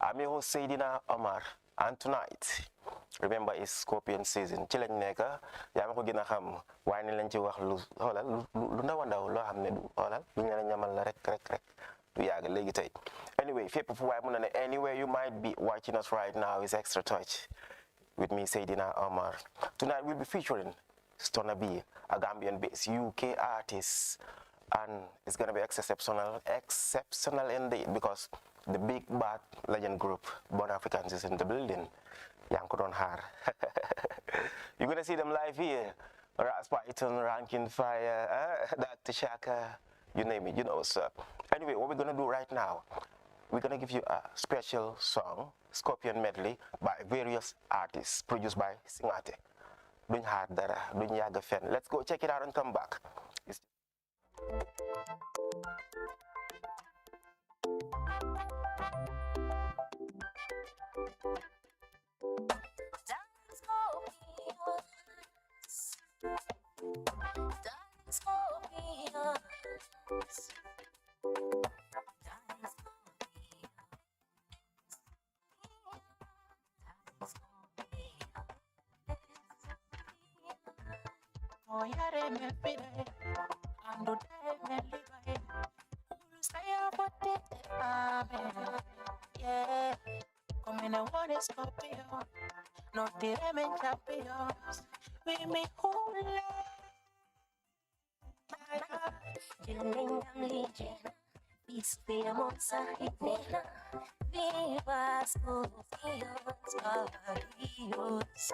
I'm your host Seydina Omar, and tonight, remember it's Scorpion season. Ci lañ nekk yaa ma ko gën a xam waaye ni lañ ci wax lu xoolal lu ndaw a ndaw loo xam ne du xoolal lu ñu la ñamal la rek du yàgg léegi tey. Anyway, fépp fu waaye mun na ne anywhere you might be watching us right now is Xtra Touch with me Seydina Omar. Tonight we'll be featuring Stunna B, a Gambian-based UK artist, and it's gonna be exceptional indeed because the big bad legend group Born Africans is in the building. Yankudon Har. You're gonna see them live here. Ras Python, Rankin Fire, Dr. Shaka, you name it, you know what's up. Anyway, what we're gonna do right now, we're gonna give you a special song, Scorpion medley by various artists, produced by Singate. Duñ xaar dara, duñ yàgg fenn. Let's go check it out and come back. Yeah, come in and one is Scorpio, no diamond champions. We me hula. Peace be amongst our hitmen. Viva Scorpions, Dios.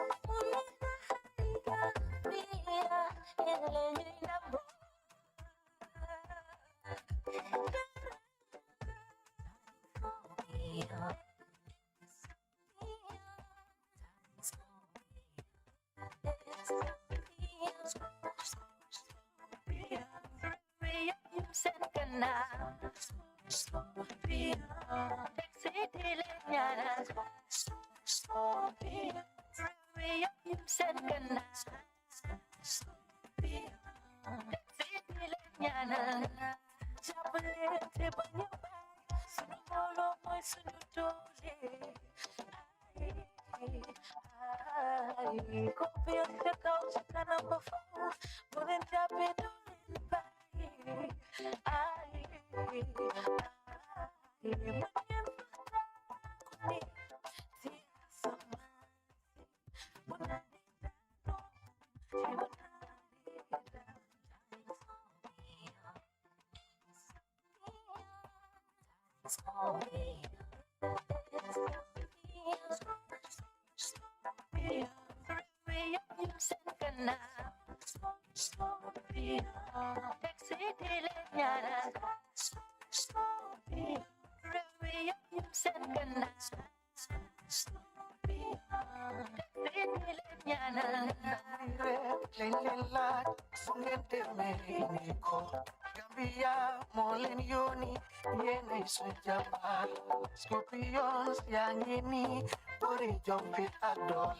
Scorpions yang ini beri jompit adol.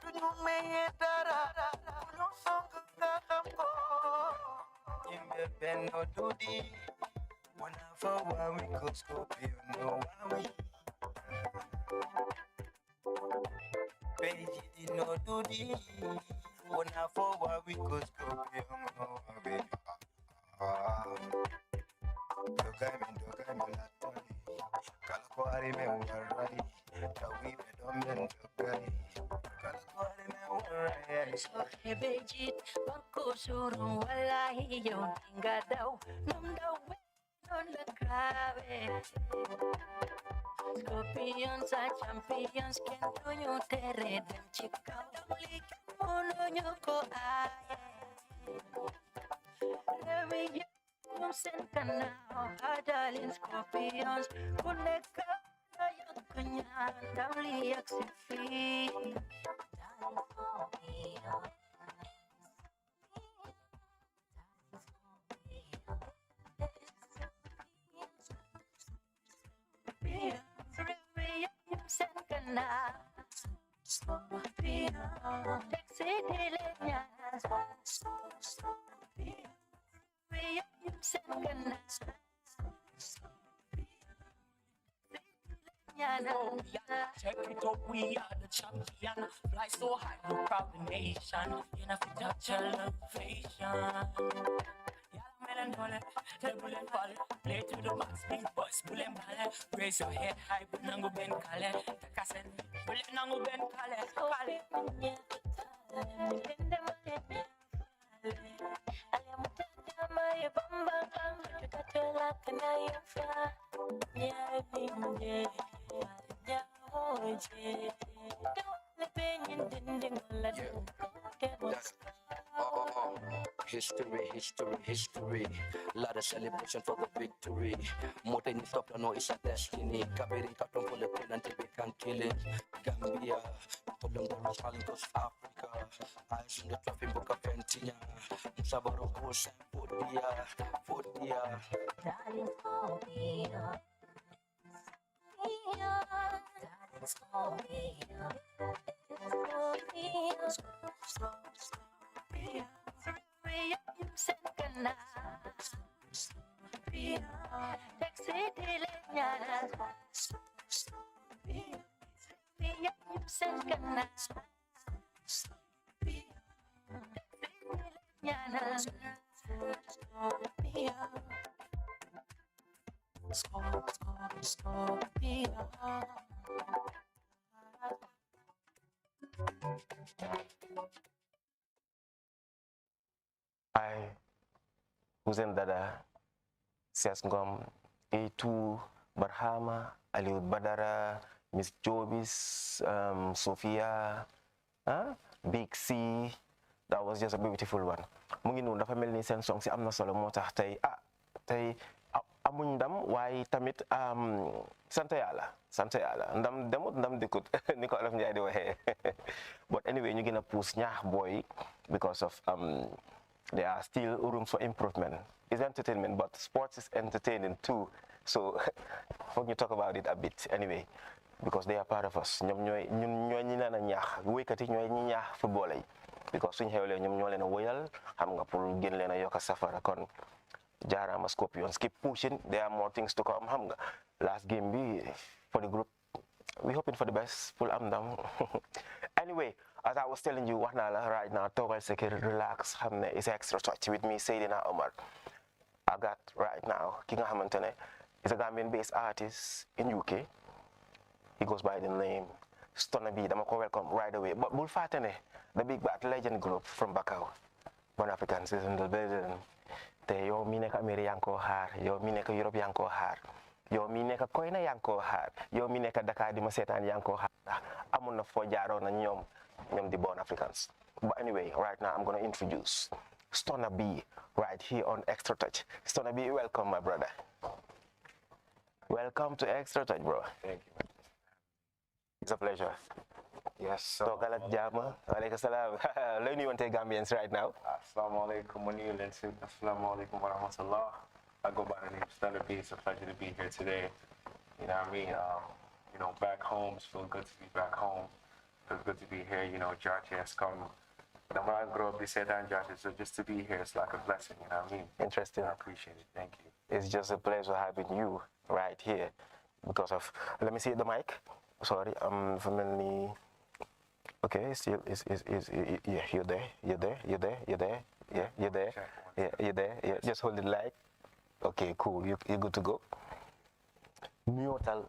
Tunyu meye dara, tunyu song kakamko. Jimbe beno dudi, wana for we go Scorpion no wawi. Beji di no dudi, wana for we go Scorpion no wawi. Dogami latoni. Kalakwari me warari, tawi me domben jogari. Kalakwari me warari. Sorry bejit, bangko surung walahi yon tinggal daw, num daw non la grave. Scorpions are champions, can do you terre dem chika, only uno nyoko aye. Yung sentana, adalin Scorpions, kuneka yung kanya, dali aksifi. Yung sentana, Scorpions, texidile niya, Oh, yeah, check it out, we are the champion. Fly so high, no proud the nation. You know, fi touch elevation. Table and fall, play to the max, big boys, pull and ball. Raise your head high, but nango ben kale. Takasen, pull it nango ben kale. History, history, history. Lot of celebration for the victory. More than you stop, I know it's a destiny. Kabiri katon for the queen until we can kill it. Gambia, problem the rest calling us Africa. Eyes on the traffic book of Ventina. Musabaro goes and Fordia. Darling, call me up. Darling, call me up. I Hussein Dada, Sias Ngom, A2, Barhama, Aliou Badara, Miss Jobis, Sophia, Big C. That was just a beautiful one. Mu ngi noonu dafa mel ni seen song si am na solo moo tax tey amuñ ndam waaye tamit sant yàlla ndam demut ndam dikkut ni ko Olof Njaay di waxee but anyway ñu gën a puus ñaax booy because of there are still rooms for improvement. It's entertainment, but sports is entertaining too. So, when you talk about it a bit, anyway, because they are part of us. Ñoom ñooy ñi naan a ñaax wéykat yi ñooy ñi ñaax football yi because suñ xewlee ñoom ñoo leen a woyal xam nga pour gën leen a yokk a safara kon jaaraama Scorpions keep pushing. There are more things to come xam nga last game bi for the group we hoping for the best full am ndam anyway. As I was telling you, right now, toogal sa kër relax, xam ne it's Xtra Touch with me, Seydina Omar. I got right now, ki nga xamante ne is a Gambian-based artist in UK. He goes by the name Stonna B. Dama ko welcome right away. But bul fàtte ne the big bad legend group from Bakau, One Africans is in the building. Te yow mi nekk Amérique yaa ngi koo xaar, yow mi nekk Europe yaa ngi koo xaar, yow mi nekk Koyna yaa ngi koo xaar, yow mi nekk Dakar di ma seetaan yaa ngi koo xaar. Amoon na foo jaaroon na ñoom the Born Africans. But anyway, right now I'm going to introduce Stonna B right here on Xtra Touch. Stonna B, welcome, my brother. Welcome to Xtra Touch, bro. Thank you. It's a pleasure. Yes. Toogal ak jàmm. Waaleykum salaam. Lay nuyuwante Gambians right now. Assalamu alaikum wa niyolensi. Assalamu alaikum wa rahmatullah. I go by the name Stonna B. It's a pleasure to be here today. You know what I mean? Back home. It's feel good to be back home. It's good to be here. George has come. When I grew up, they said I'm George, so just to be here, it's like a blessing, you know what I mean? Interesting. I appreciate it. Thank you. It's just a pleasure having you right here because of, let me see the mic. Sorry, I'm familiar. Okay, still, yeah, you're there. Yeah, you're there. Yeah, just hold it like. Okay, cool, you're good to go. Mutal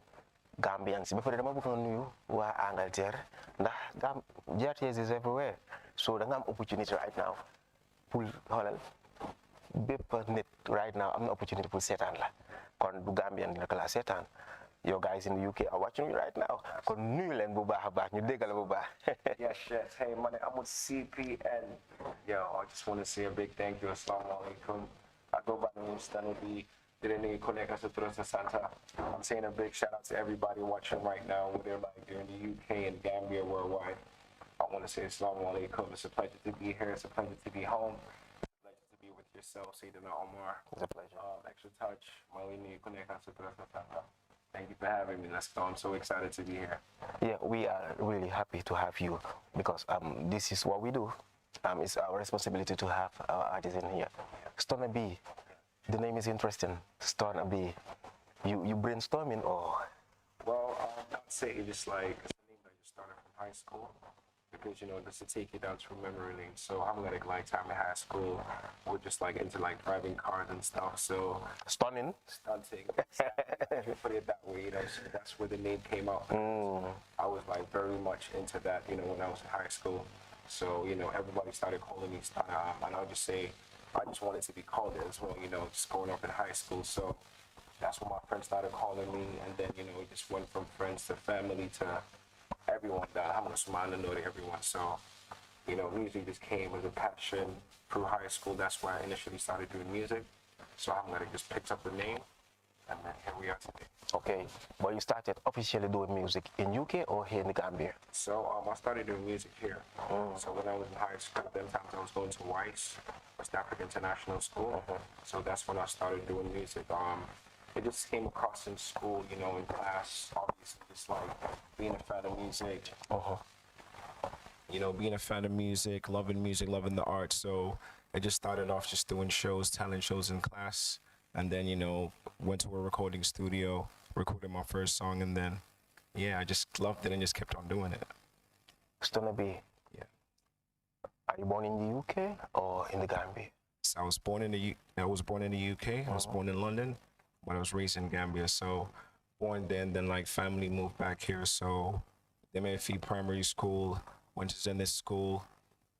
Gambians. Before the moment on you were Angleterre, GRTS is everywhere. So the opportunity right now. Pull Holland. Net right now. I'm an opportunity to set on la. Kon du Gambian dina kala setan. Your guys in the UK are watching you right now. Kon nuyu len bu baax baax ñu déggal bu baax. Yes. Hey, man, I'm with CPN. Yo, I just want to say a big thank you. Assalamu alaikum. I go by the name Stonna B. I'm saying a big shout out to everybody watching right now, whether they're in the UK and Gambia, worldwide. I want to say assalamu alaikum. It's a pleasure to be here. It's a pleasure to be home. It's a pleasure to be with yourself, Seydina Omar. It's a pleasure. Xtra Touch. Thank you for having me. I'm so excited to be here. Yeah, we are really happy to have you because this is what we do. It's our responsibility to have our artists in here. Stonna B. The name is interesting, Stonna B. You brainstorming or? Well, I'd say it's just like it's a name that just started from high school. Because just to take you down to memory lane. So I'm like time in high school, we're just like into like driving cars and stuff. So Stunning. stunting, put it that way. So that's where the name came out. I was like very much into that, when I was in high school. So everybody started calling me Stunner, and I'll just say I just wanted to be called it as well. Just growing up in high school. So that's when my friends started calling me, and then it just went from friends to family to everyone that I'm gonna smile and know to everyone. So, music just came as a passion through high school. That's why I initially started doing music. So I'm gonna just picked up the name, and then here we are today. Okay, but you started officially doing music in UK or here in the Gambia? So I started doing music here. So when I was in high school, at them times I was going to WISE, West Africa International School. So that's when I started doing music. It just came across in school, in class, obviously, just like being a fan of music. Being a fan of music, loving the arts. So I just started off just doing shows, talent shows in class. And then, went to a recording studio, recorded my first song. And then, I just loved it and just kept on doing it. Stunner B. Yeah. Are you born in the UK or in the Gambia? So I was born in the UK. I was born in London. But I was raised in Gambia, so born then like family moved back here. So MFE primary school, went to Zenith school,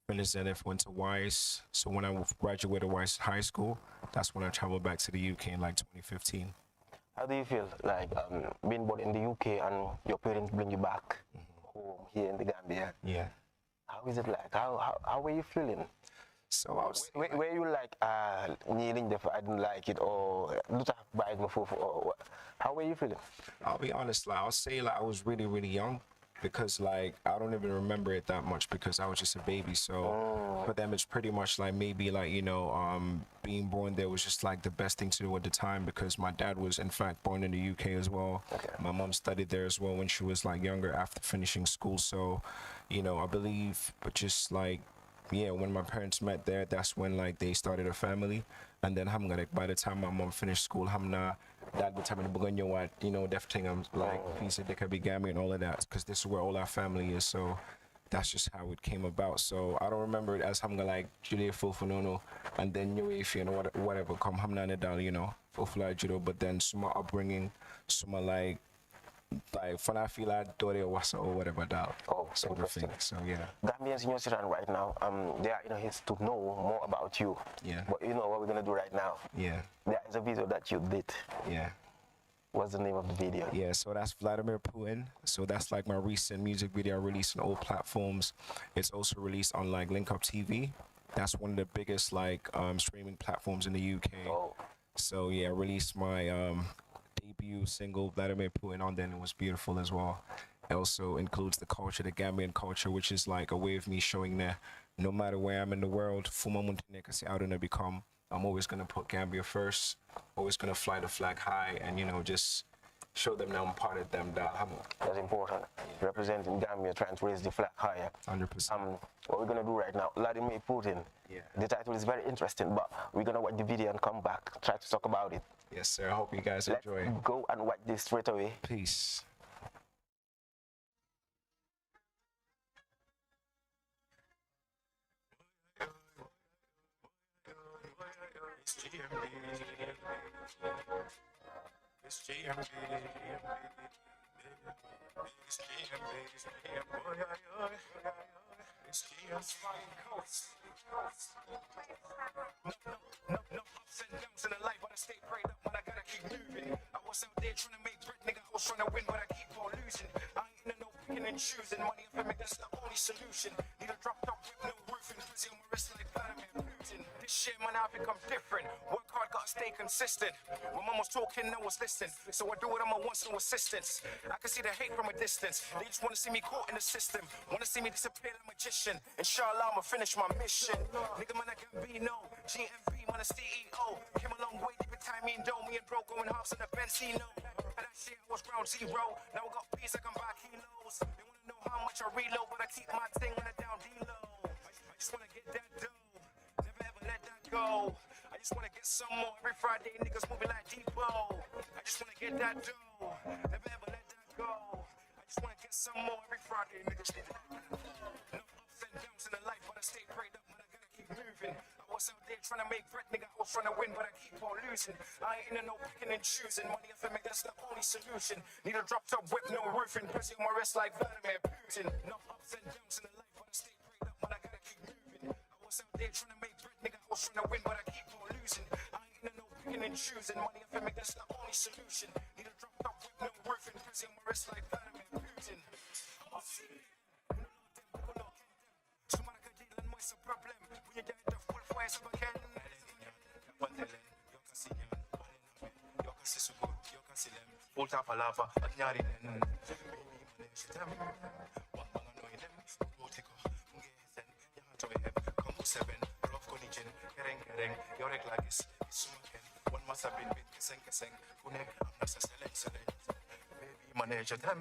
finished Zenith, went to WISE. So when I graduated WISE high school, that's when I traveled back to the UK in like 2015. How do you feel like being born in the UK and your parents bring you back home here in the Gambia? Yeah. How is it like? How were you feeling? So I was. Were you like kneeling there? I didn't like it, or how were you feeling? I'll be honest, like I'll say like I was really, really young, because like I don't even remember it that much because I was just a baby. So for them it's pretty much like maybe like being born there was just like the best thing to do at the time, because my dad was in fact born in the UK as well. My mom studied there as well when she was like younger after finishing school. So I believe, but just like when my parents met there, that's when like they started a family. And then by the time my mom finished school, dad would tell me to def thing, I'm like piece of dick be Gambia and all of that, because this is where all our family is. So that's just how it came about. So I don't remember it as like Julia Fulfanono and then New whatever come Hamna Fulfla Judo, but then some upbringing, some like when I feel like Dore or whatever that. Oh, so interesting. So yeah. Gambians in your city right now, they are here to know more about you. Yeah. But you know what we're gonna do right now? Yeah. There is a video that you did. Yeah. What's the name of the video? Yeah, so that's Vladimir Putin. So that's like my recent music video I released on all platforms. It's also released on like Link Up TV. That's one of the biggest like streaming platforms in the UK. Oh. So yeah, I released my debut single Vladimir Putin on there, and it was beautiful as well. It also includes the culture, the Gambian culture, which is like a way of me showing that no matter where I'm in the world, I'm always gonna put Gambia first, always gonna fly the flag high, and just show them that I'm part of them. That's important. Representing Gambia, trying to raise the flag higher. 100%. What we're gonna do right now, Vladimir Putin. Yeah. The title is very interesting, but we're gonna watch the video and come back, try to talk about it. Yes, sir. I hope you guys Let's enjoy it. go and watch this straight away. Peace. No ups and downs in the life, but I stay prayed up, man. I gotta keep moving. I was out there trying to make bread, nigga. I was trying to win, but I keep on losing. I ain't in no picking and choosing. Money up and make that's the only solution. Need a drop top with no roofing, frizzy on my wrist like Vladimir Putin. This shit, man, I think I'm different. Work hard, gotta stay consistent. When mom was talking, no one's listening. So I do it on my wants, no assistance. I can see the hate from a distance. They just wanna see me caught in the system. Wanna see me disappear like a magician. Inshallah, I'ma finish my mission. Nigga, man, I can be no GMB, man, a CEO. Came a long way, deep in time, me and Doe. Me and bro going halves in the Benzino. And that shit was ground zero. Now I got peace, I can buy kilos. They wanna know how much I reload, but I keep my thing on the down D-low. I just wanna get that dough. Never ever let that go. I just wanna get some more. Every Friday, niggas moving like Depot. I just wanna get that dough. Never ever let that go. I some more every Friday, niggas need to. No ups and downs in the life, but I stay prayed up, man, I gotta keep moving. I was out there trying to make bread, nigga, I was trying to win, but I keep on losing. I ain't into no picking and choosing, money for me, that's the only solution. Need a drop top whip, no roofing, pressing on my wrist like Vladimir Putin. No ups and downs in the life, but I stay prayed up, man, I gotta keep moving. I was out there trying to make bread, nigga, I was trying to win, but I keep on losing. I ain't into no picking and choosing, money for me, that's the only solution. Need a drop top whip, no roofing, pressing on my wrist like Vladimir Putin. Somebody could deal and what's the problem? When you get the full fire, so I can. Full top of lava, at Yari, and one must have been kissing, manage your time,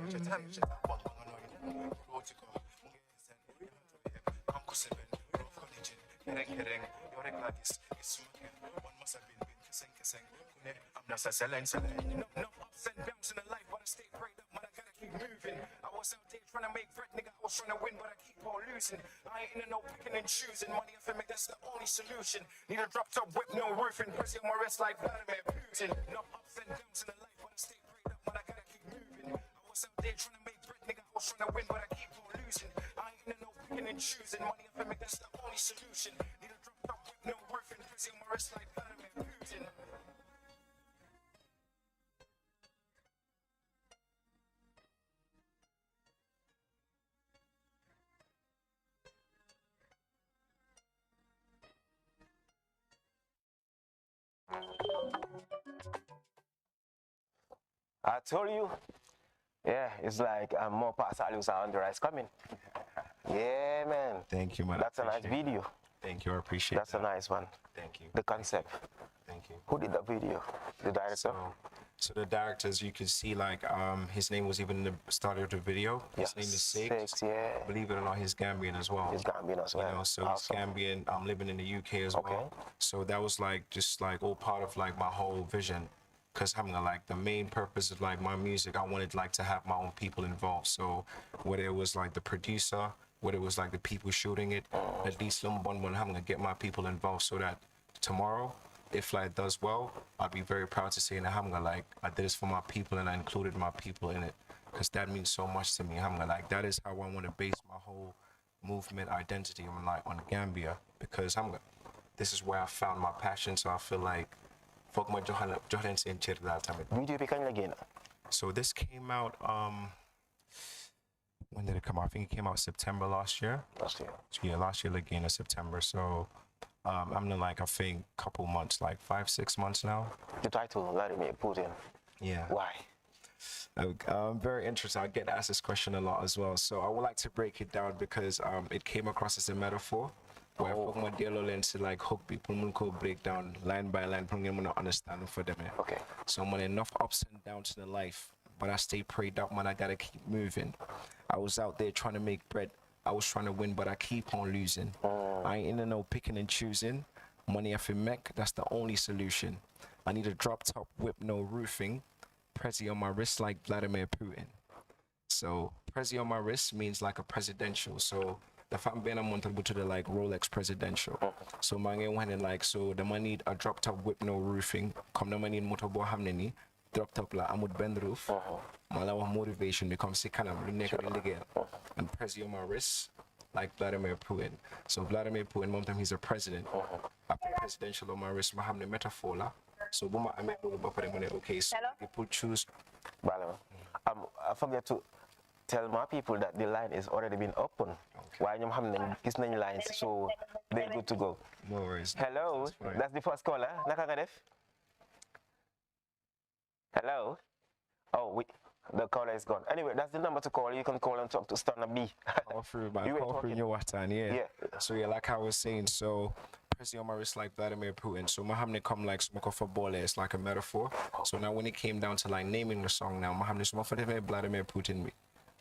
no ups and downs in the life, but I stay prayed up, man, I gotta keep moving. I was out there trying to make bread, nigga, I was trying to win, but I keep on losing. I ain't into no picking and choosing, money for me, that's the only solution. Need a drop top whip, no roofing, pressing on my wrist like Vladimir Putin. No ups and downs in the life, but I stay prayed up, man, I gotta keep moving. I was out there trying to make bread, nigga, I was trying to win, but I keep on losing. I ain't into no picking and choosing, money for me, that's the only solution. Need a drop top whip, no roofing, pressing on my wrist like Vladimir Putin. I told you. Yeah, it's like more parts of on the rise coming. Yeah, man. Thank you, man. That's a nice video. Thank you, I appreciate That's a nice one. Thank you. The concept. Thank you. Who did the video? The director? So the directors, you can see like his name was even in the start of the video. His name is Six. Yeah. Believe it or not, he's Gambian as well. He's Gambian as well. You know, so Awesome. he's Gambian. I'm living in the UK as well. So that was like just like all part of like my whole vision. Cause I'm gonna like the main purpose of like my music, I wanted like to have my own people involved. So whether it was like the producer, whether it was like the people shooting it, at least I'm gonna get my people involved so that tomorrow, if like does well, I'll be very proud to say that I'm gonna like I did this for my people and I included my people in it. Cause that means so much to me. I'm gonna like that is how I wanna base my whole movement identity on like on Gambia. Because this is where I found my passion, so I feel like Video became again. So this came out when did it come out? I think it came out September last year. Last year. Yeah, last year again in September. So I'm in like I think couple months, like 5-6 months now. The title Vladimir Putin. Yeah. Why? I'm very interested. I get asked this question a lot as well. So I would like to break it down because it came across as a metaphor. Where my deal lens to like hook people could break down line by line from them understand for them. Okay. So I'm enough ups and downs in the life, but I stay prayed up, man. I gotta keep moving. I was out there trying to make bread. I was trying to win, but I keep on losing. I ain't in no picking and choosing. Money off in mech, that's the only solution. I need a drop top whip, no roofing. Prezi on my wrist like Vladimir Putin. So Prezi on my wrist means like a presidential. So the fact being I'm wanted to the like Rolex presidential. So my went in like so the money need a drop top whip no roofing. Come the money in motorbo hamneni. Drop top la I'm with bend roof. Malawa motivation becomes sick kind of naked in the game. And Prezi on my wrist like Vladimir Putin. So Vladimir Putin, one time he's a president. I put presidential on my wrist, I have the metaphor la. So Buma I make okay, so people choose. I forget to tell my people that the line is already been open. Why you have these nine lines, so they're good to go. No worries. Hello, that's the first caller. Nakagadef. Hello. Oh, the caller is gone. Anyway, that's the number to call. You can call and talk to Stunner B. Call through your water, yeah. So yeah, like I was saying, so Prezi on my wrist like Vladimir Putin. So Mahamne come like smoke for ball, it's like a metaphor. So now when it came down to like naming the song now, Mahamne smoke for Vladimir Putin.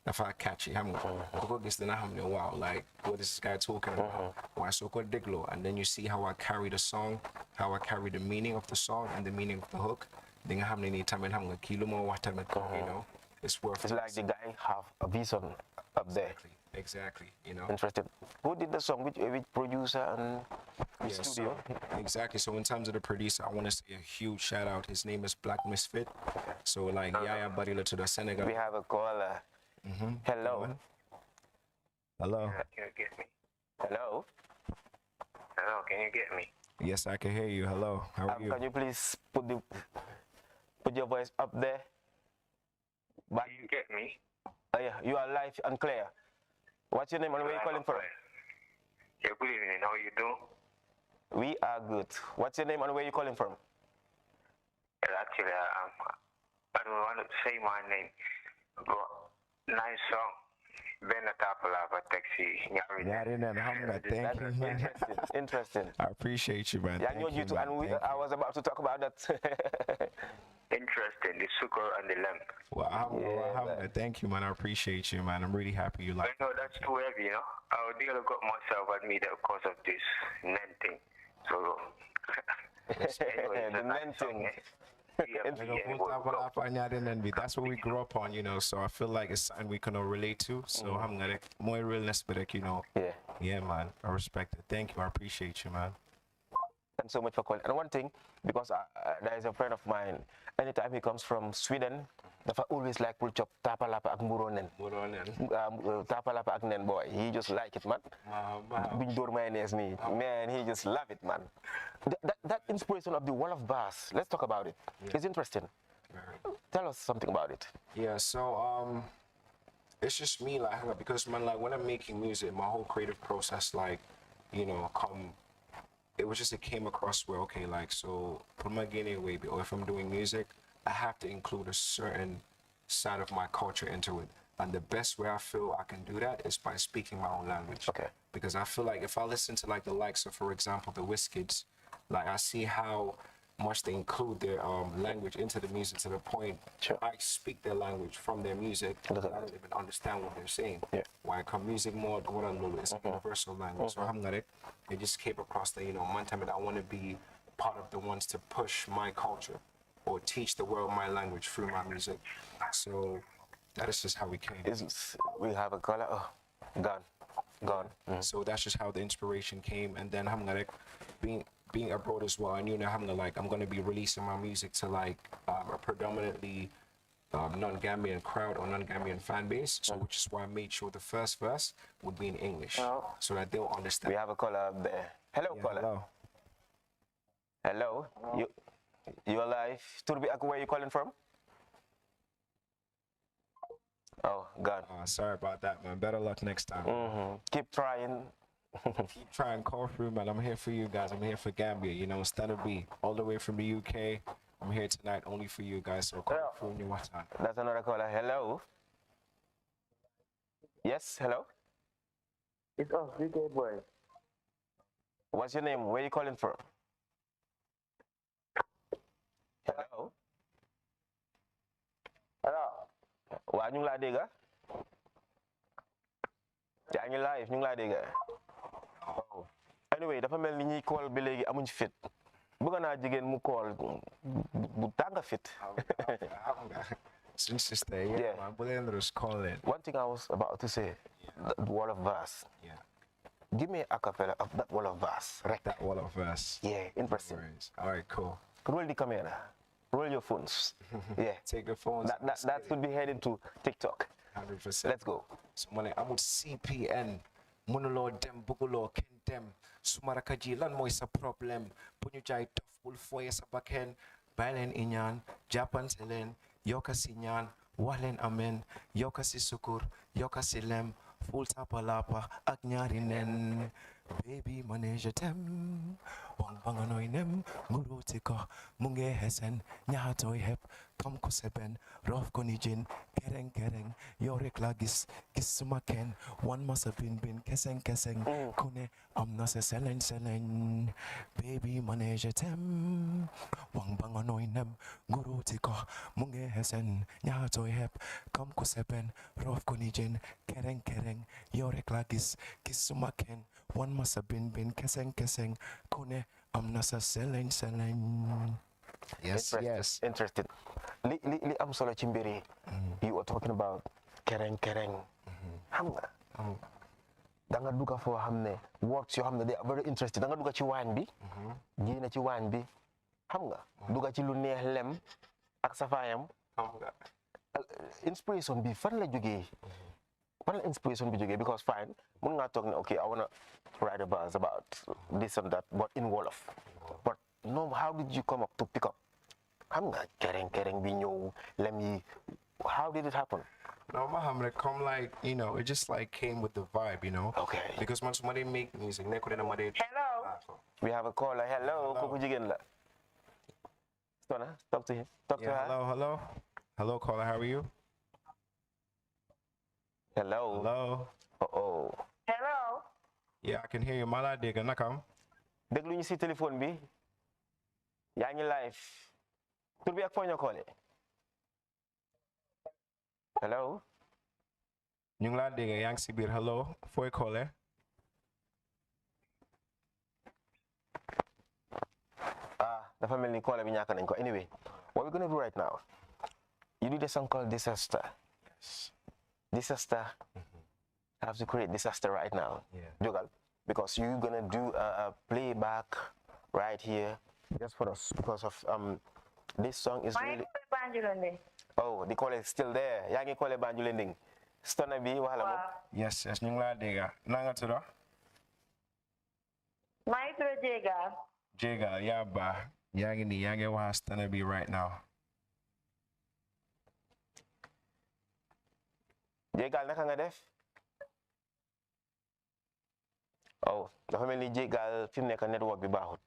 If I catch it, I'm going wow, like what is this guy talking about? Why so called Diglo? And then you see how I carry the song, how I carry the meaning of the song and the meaning of the hook. Then I have any time and I'm going to kill more water, you know. it's worth It's it. like the guy have a vision up there. Exactly, you know. Interesting. Who did the song? Which producer and which Yeah, studio? so, exactly. So in terms of the producer, I want to say a huge shout out. His name is Black Misfit. So like Yaya Badila to the Senegal. We have a caller. Hello. Hello. Can you get me? Hello. Hello, can you get me? Yes, I can hear you. Hello. How are you? Can you please put your voice up there? But Can you get me? yeah, you are live and clear. What's your name and where you calling from? Yeah, good evening. How you doing? We are good. What's your name and where you calling from? Yeah, actually, I don't want to say my name, but nice song. Ben Tapalava Taxi. Thank you, man. Interesting. Interesting. I appreciate you, man. Yeah, I Thank know you too, man. and Thank I you. was about to talk about that. Interesting, the sugar and the lamp. Well, Yeah, man. thank you, man. I appreciate you, man. I'm really happy you like. I know that's too heavy, you know. I nearly got myself admitted because of this NEN thing. So, anyway, The NEN thing. That's what we grew up on, you know. So I feel like it's something we can all relate to. So I'm gonna more realness, but you know. Yeah. Yeah, man. I respect it. Thank you. I appreciate you, man. Thanks so much for calling. And one thing, because there is a friend of mine, anytime he comes from Sweden, dafa always like pull chop tapalapa ak mburo nen. Tapalapa ak nen boy. He just like it, man. Biñ door mayonnaise ni. Man, he just love it, man. That inspiration of the wall of bars, let's talk about it. It's interesting. Tell us something about it. Yeah, so it's just me like because man, like when I'm making music, my whole creative process, like, you know, it came across where, okay, like, so put my Guinea away, or if I'm doing music, I have to include a certain side of my culture into it. And the best way I feel I can do that is by speaking my own language. Okay. Because I feel like if I listen to like the likes of, for example, the Wizkids, like I see how much they include their language into the music to the point I speak their language from their music. I don't even understand what they're saying. Yeah. Why come music more what I know is a universal language. So I'm not it just came across the, you know, one time that I want to be part of the ones to push my culture or teach the world my language through my music. So that is just how we came. We have a caller. Oh, gone. So that's just how the inspiration came. And then I'm gonna being abroad as well, I knew that I'm gonna be releasing my music to like a predominantly non-Gambian crowd or non-Gambian fan base. So which is why I made sure the first verse would be in English, so that they'll understand. We have a caller up there. Hello, Yeah, caller. Hello. You alive? Turbi ak, where you calling from? Oh, gone. Sorry about that, man. Better luck next time. Keep trying. Keep trying, call through, man. I'm here for you guys. I'm here for Gambia. You know, Standard B, all the way from the UK. I'm here tonight only for you guys. So call through when you want time. That's another caller. Hello. Yes, hello. It's us, VK boy. What's your name? Where you calling from? Hello. Hello. Waa ñu ngi laa dégg. Yaa ngi live ñu ngi laa dégg. Oh. Anyway, dafa mel ni ñuy call bi léegi amuñ fit. Bëgg naa jigéen mu call bu tàng fit. Sister, yeah, man. But then there's calling. One thing I was about to say, the wall of verse. Yeah. Give me a cappella of that wall of verse. Right. That wall of verse. Yeah, interesting. All right, cool. Roll the camera. Roll your phones. Yeah. Take the phones. That should be heading to TikTok. 100%. Let's go. So I'm with CPN. Monolog dem bugulo ken dem. Sumaraka jilan mo isa problem. Punyo jay tough foya sa baken. Bailen inyan. Japan selen. Yoka sinyan. Walen amen. Yoka si sukur. Yoka si lem. Full tapalapa. Agnarinen. Baby manager tem. Wang banganoy nem. Ngurutika. Munge hesen. Nyahatoy hep. Kam ko seben. Rof konijin. Kereng kereng. Yorek lagis. Gisumaken. One must have been keseng keseng. Kune. I'm not a selen. Baby manager tem. Wang banganoy nem. Ngurutika. Munge hesen. Nyahatoy hep. Kam ko seben. Rof konijin. Kereng kereng. Yorek lagis. Gisumaken. One must have been keseng keseng. Kune. I'm not a selen. Yes, yes. Interested. Li am solo ci mbir yi. You were talking about kereng kereng. Xam nga. Da nga dugga foo xam ne works yoo xam ne they are very interested. Da nga dugga ci waañ bi. Génn ci waañ bi. Xam nga. Dugga ci lu neex lem ak safaayam. Xam nga. Inspiration bi fan la jógee. Fan la inspiration bi jógee because fine mun ngaa toog ne okay I wanna write a verse about this and that but in Wolof. But no, how did you come up to pick up? Xam nga kereng kereng bi ñëw lem yi. How did it happen? No, Muhammad, come like, you know, it just like came with the vibe, you know? Okay. Because once somebody make music, Hello. We have a caller. Hello, kooku jigéen la. Stona, talk to him. Talk to Yeah, her. hello. Hello, caller, how are you? Hello. Hello. Oh. Hello. Yeah, I can hear you. Mala dégg nakam. Déglu ñu si téléphone bi. Yaa ngi live. Tur bi ak foo ñu callee. Hello. Ñu ngi laa dégg yaa ngi si biir. Hello. Fooy caller. Dafa mel ni caller bi ñàkk nañ ko. Anyway, what we're gonna do right now. You did a song called Disaster. Yes. Disaster. I have to create disaster right now. Yeah. Jogal, because you're gonna do a playback right here just for us because of this song is really. Oh, the call is still there. Yaa ngi call Banjulending. Stona bi wax la moom. Yes, yes, ñu ngi laa dégg. Na nga tudd? maa ngi tudd Jega. Jega, yaa ba. Yaa ngi nii, yaa ngi wax Stona bi right now. Jégal naka nga def? Oh, dafa mel ni Jégal fi mu nekk network bi baaxut.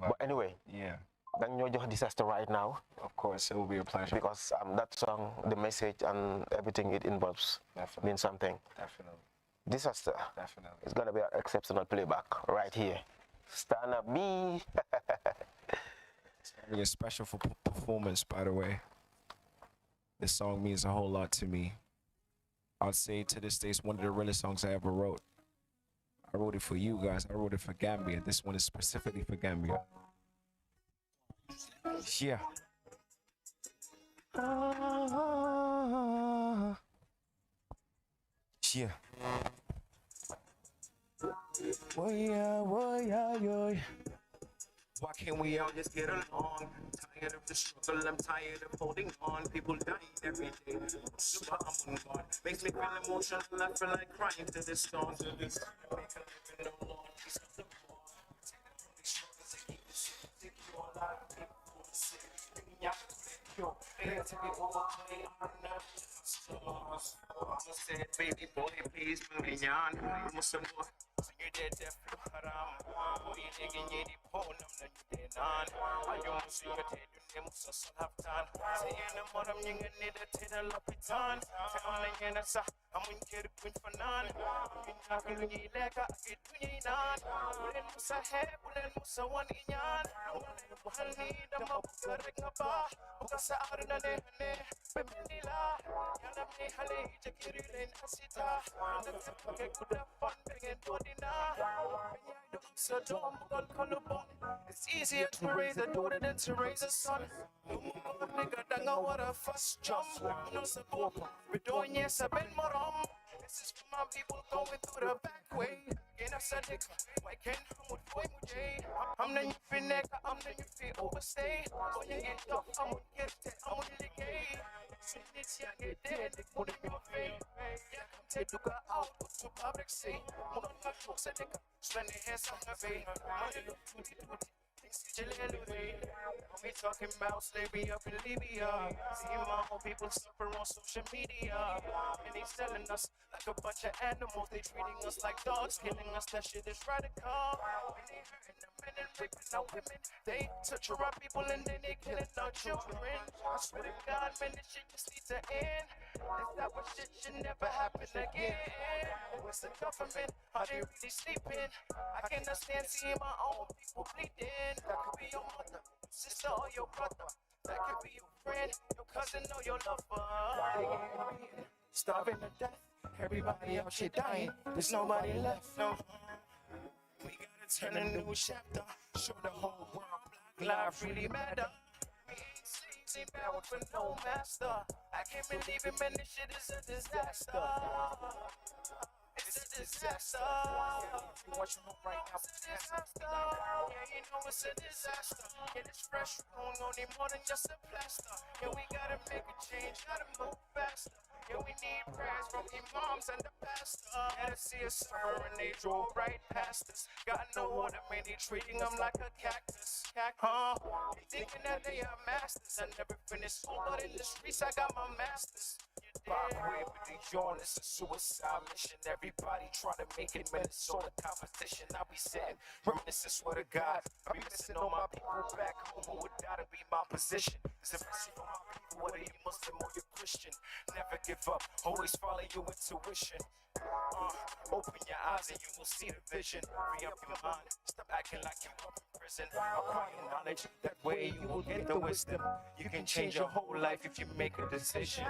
But anyway, Yeah. dang ñoo jox disaster right now Of course, it will be a pleasure. because that song, the message and everything it involves Definitely. means something. Definitely. Disaster. Definitely. It's gonna be an exceptional playback right here. Stand up, me. It's gonna be a special performance, by the way. This song means a whole lot to me. I'd say to this day, it's one of the realest songs I ever wrote. I wrote it for you guys. I wrote it for Gambia. This one is specifically for Gambia. Yeah. Yeah. Oh yeah, yo. Why can't we all just get along? Tired of the struggle, I'm tired of holding on. People dying every day. Super, I'm on guard. Makes me feel emotional, I feel like crying to this song. To this make a living no long. Piece of the poor. Take it from these struggles, take you all out of people for the sick. Yeah, yo, they take it over, play on the stars. I said, baby boy, please, move on. You must have more. You did that for haram. Boy, you digging you the phone, I'm not you did on. I you must see your head, you name was a son of tan. Say, in the bottom, you need a tail up it on. Tell me, you're not sa, I'm in care to for none. You're not going to need like a get to you on. Bulen Musa head, Bulen Musa one in yan. Bulen need a mop, correct a bar. Bukasa Arna Nehane, Pemila. Yana me Hale, Jakiri Lane, Asita. Let's get good up fun, bring it to so dumb, it's easier to raise a daughter than to raise a son. Nigga, dang what a first jump. No support, we doing yes, I've been more This is for my people going through the back way. Again, I said, why can't I would boy Mujay? I'm the new finneck, I'm the new fit overstay. When you get tough, I'm gonna get it, I'm gonna gay. It's young, get dead, they put it in my face. Yeah, come take to go out to public say. One of my folks said they can spend their hands on the bay. Money look to the things to elevate. We talking about slavery up in Libya. See my own people suffer on social media. And they selling us like a bunch of animals. They treating us like dogs, killing us. That shit is radical. And they hurting the men and raping our women. They torture our people and then they killing our children. I swear to God, man, this shit just needs to end. This type of shit should never happen again. Where's the government? Are they really sleeping? I cannot stand seeing my own people bleeding. That could be your mother, sister, or your brother. That could be your friend, your cousin, or your lover. Starving to death. Everybody out here dying. There's nobody left. No. We gotta turn a new chapter. Show the whole world Black lives really matter. We ain't bowing for no master. I can't believe it, man, this shit is a disaster. It's a disaster. You want you know right now, it's a disaster. Yeah, you know it's a disaster. Yeah, this fresh wrong on him more than just a plaster. Yeah, we gotta make a change, gotta move faster. Yeah, we need prayers from imams and the pastor. Yeah, to see us suffer and they drove right past us. God know what I mean, they treating them like a cactus. They thinking that they are masters. I never finished school, but in the streets I got my masters. By the way, but the yawn is a suicide mission. Everybody trying to make it Minnesota competition. I be sitting, reminiscing, swear to God. I be missing all my people back home who would die to be my position. It's a message for my people, whether you're Muslim or you're Christian. Never give up, always follow your intuition. Open your eyes and you will see the vision. Free up your mind, stop acting like you're up in prison. Acquire knowledge, that way you will get the wisdom. You can change your whole life if you make a decision.